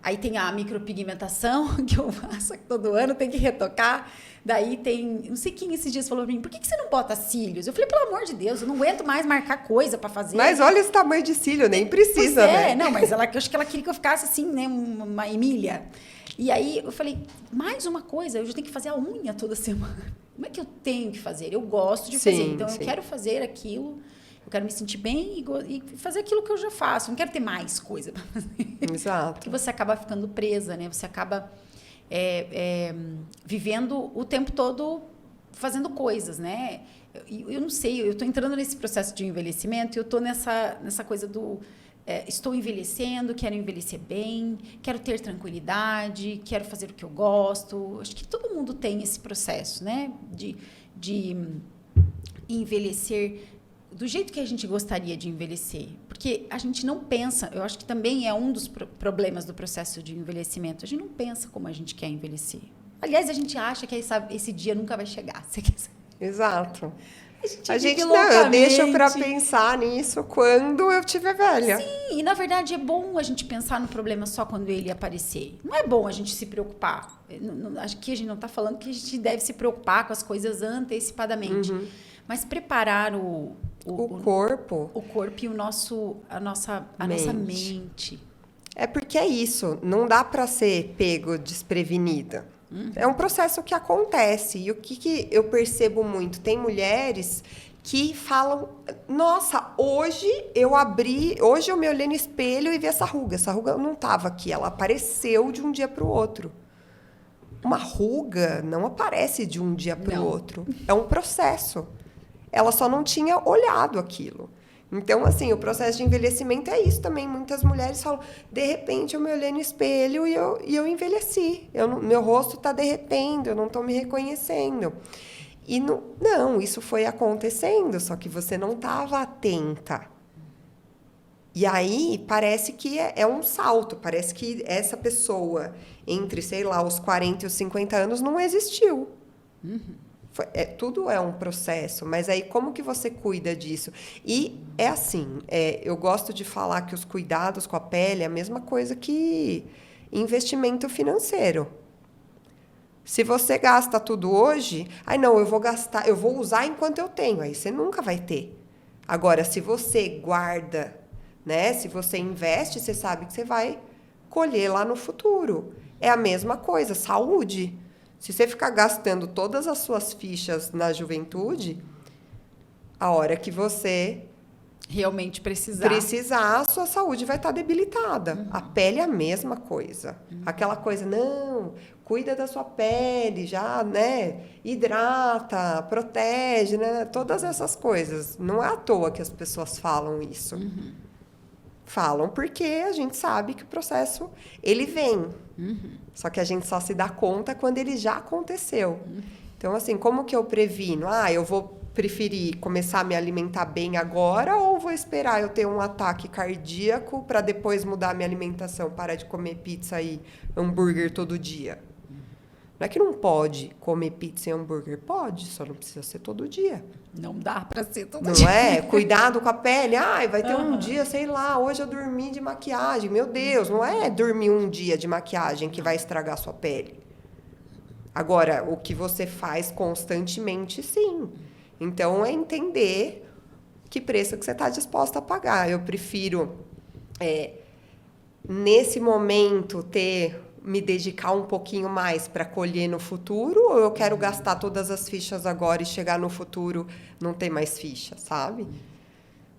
aí tem a micropigmentação que eu faço todo ano, tem que retocar. Daí tem, não sei quem esses dias falou pra mim, por que você não bota cílios? Eu falei, pelo amor de Deus, eu não aguento mais marcar coisa pra fazer. Mas olha esse tamanho de cílio, nem precisa, né? Não, mas eu acho que ela queria que eu ficasse assim, né, uma Emília. E aí eu falei, mais uma coisa, eu já tenho que fazer a unha toda semana. Como é que eu tenho que fazer? Eu gosto de fazer, então eu quero fazer aquilo, eu quero me sentir bem e fazer aquilo que eu já faço. Eu não quero ter mais coisa para fazer. Exato. Porque você acaba ficando presa, né? Você acaba vivendo o tempo todo fazendo coisas, né? Eu não sei, eu estou entrando nesse processo de envelhecimento e eu estou nessa coisa do... estou envelhecendo, quero envelhecer bem, quero ter tranquilidade, quero fazer o que eu gosto. Acho que todo mundo tem esse processo, né? De envelhecer do jeito que a gente gostaria de envelhecer. Porque a gente não pensa, eu acho que também é um dos problemas do processo de envelhecimento. A gente não pensa como a gente quer envelhecer. Aliás, a gente acha que esse dia nunca vai chegar. Você quer saber? Exato. A gente não, deixa para pensar nisso quando eu estiver velha. Sim, e na verdade é bom a gente pensar no problema só quando ele aparecer. Não é bom a gente se preocupar. Acho que a gente não está falando que a gente deve se preocupar com as coisas antecipadamente. Mas preparar o corpo e a nossa mente. É porque é isso, não dá para ser pego desprevenida. É um processo que acontece. E o que eu percebo muito? Tem mulheres que falam, nossa, hoje eu me olhei no espelho e vi essa ruga. Essa ruga não estava aqui, ela apareceu de um dia para o outro. Uma ruga não aparece de um dia para o outro. É um processo. Ela só não tinha olhado aquilo. Então, assim, o processo de envelhecimento é isso também. Muitas mulheres falam, de repente eu me olhei no espelho e eu envelheci. Meu rosto está derretendo, eu não estou me reconhecendo. E não, isso foi acontecendo, só que você não estava atenta. E aí, parece que é um salto. Parece que essa pessoa, entre, sei lá, os 40 e os 50 anos, não existiu. Tudo é um processo, mas aí como que você cuida disso? E é assim, eu gosto de falar que os cuidados com a pele é a mesma coisa que investimento financeiro. Se você gasta tudo hoje, eu vou usar enquanto eu tenho, aí você nunca vai ter. Agora, se você guarda, né? Se você investe, você sabe que você vai colher lá no futuro. É a mesma coisa, saúde. Se você ficar gastando todas as suas fichas na juventude, a hora que você realmente precisar, a sua saúde vai estar debilitada. A pele é a mesma coisa. Aquela coisa, não, cuida da sua pele, já, né? Hidrata, protege, né? Todas essas coisas. Não é à toa que as pessoas falam isso. Falam porque a gente sabe que o processo, ele vem. Só que a gente só se dá conta quando ele já aconteceu. Então, assim, como que eu previno? Eu vou preferir começar a me alimentar bem agora ou vou esperar eu ter um ataque cardíaco para depois mudar minha alimentação, parar de comer pizza e hambúrguer todo dia? Não é que não pode comer pizza e hambúrguer. Pode, só não precisa ser todo dia. Não dá para ser todo dia. Não é? Cuidado com a pele. Vai ter um dia, sei lá, hoje eu dormi de maquiagem. Meu Deus, não é dormir um dia de maquiagem que vai estragar a sua pele. Agora, o que você faz constantemente, sim. Então, é entender que preço que você está disposta a pagar. Eu prefiro, nesse momento, me dedicar um pouquinho mais para colher no futuro, ou eu quero gastar todas as fichas agora e chegar no futuro não ter mais ficha, sabe?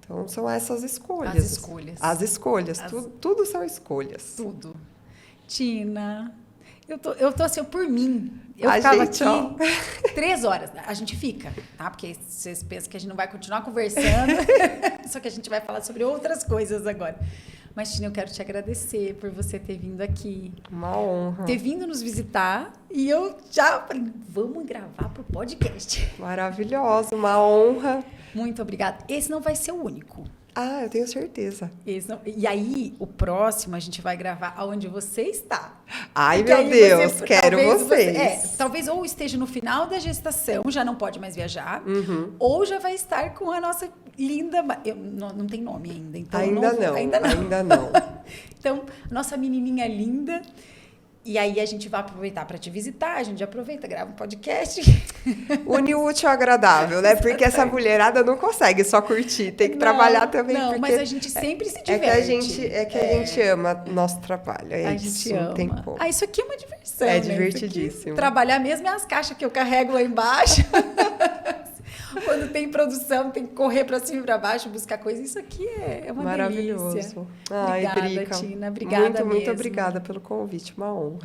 Então, são essas escolhas. As escolhas. As escolhas. Tudo são escolhas. Tudo. Tina, eu tô assim, por mim. Eu A ficava gente, aqui 3 horas. A gente fica, tá? Porque vocês pensam que a gente não vai continuar conversando. Só que a gente vai falar sobre outras coisas agora. Mas, Tina, eu quero te agradecer por você ter vindo aqui. Uma honra. Ter vindo nos visitar. E eu já falei, vamos gravar pro podcast. Maravilhosa, uma honra. Muito obrigada. Esse não vai ser o único. Eu tenho certeza. E aí, o próximo, a gente vai gravar aonde você está. Ai, Porque meu Deus, quero vocês. Talvez ou esteja no final da gestação, já não pode mais viajar, ou já vai estar com a nossa linda... não tem nome ainda, então Ainda não. Então, nossa menininha linda... E aí a gente vai aproveitar para te visitar, a gente aproveita, grava um podcast. Une o útil ao agradável, né? Porque essa mulherada não consegue só curtir, tem que trabalhar também. Não, porque mas a gente sempre se diverte. A gente ama nosso trabalho, a gente ama. Não tem como. Isso aqui é uma diversão, É né? divertidíssimo. Trabalhar mesmo é as caixas que eu carrego lá embaixo. Quando tem produção, tem que correr para cima e para baixo, buscar coisa. Isso aqui é uma maravilhoso. delícia. Ai, obrigada, Drica. Tina. Obrigada muito mesmo. Muito obrigada pelo convite. Uma honra.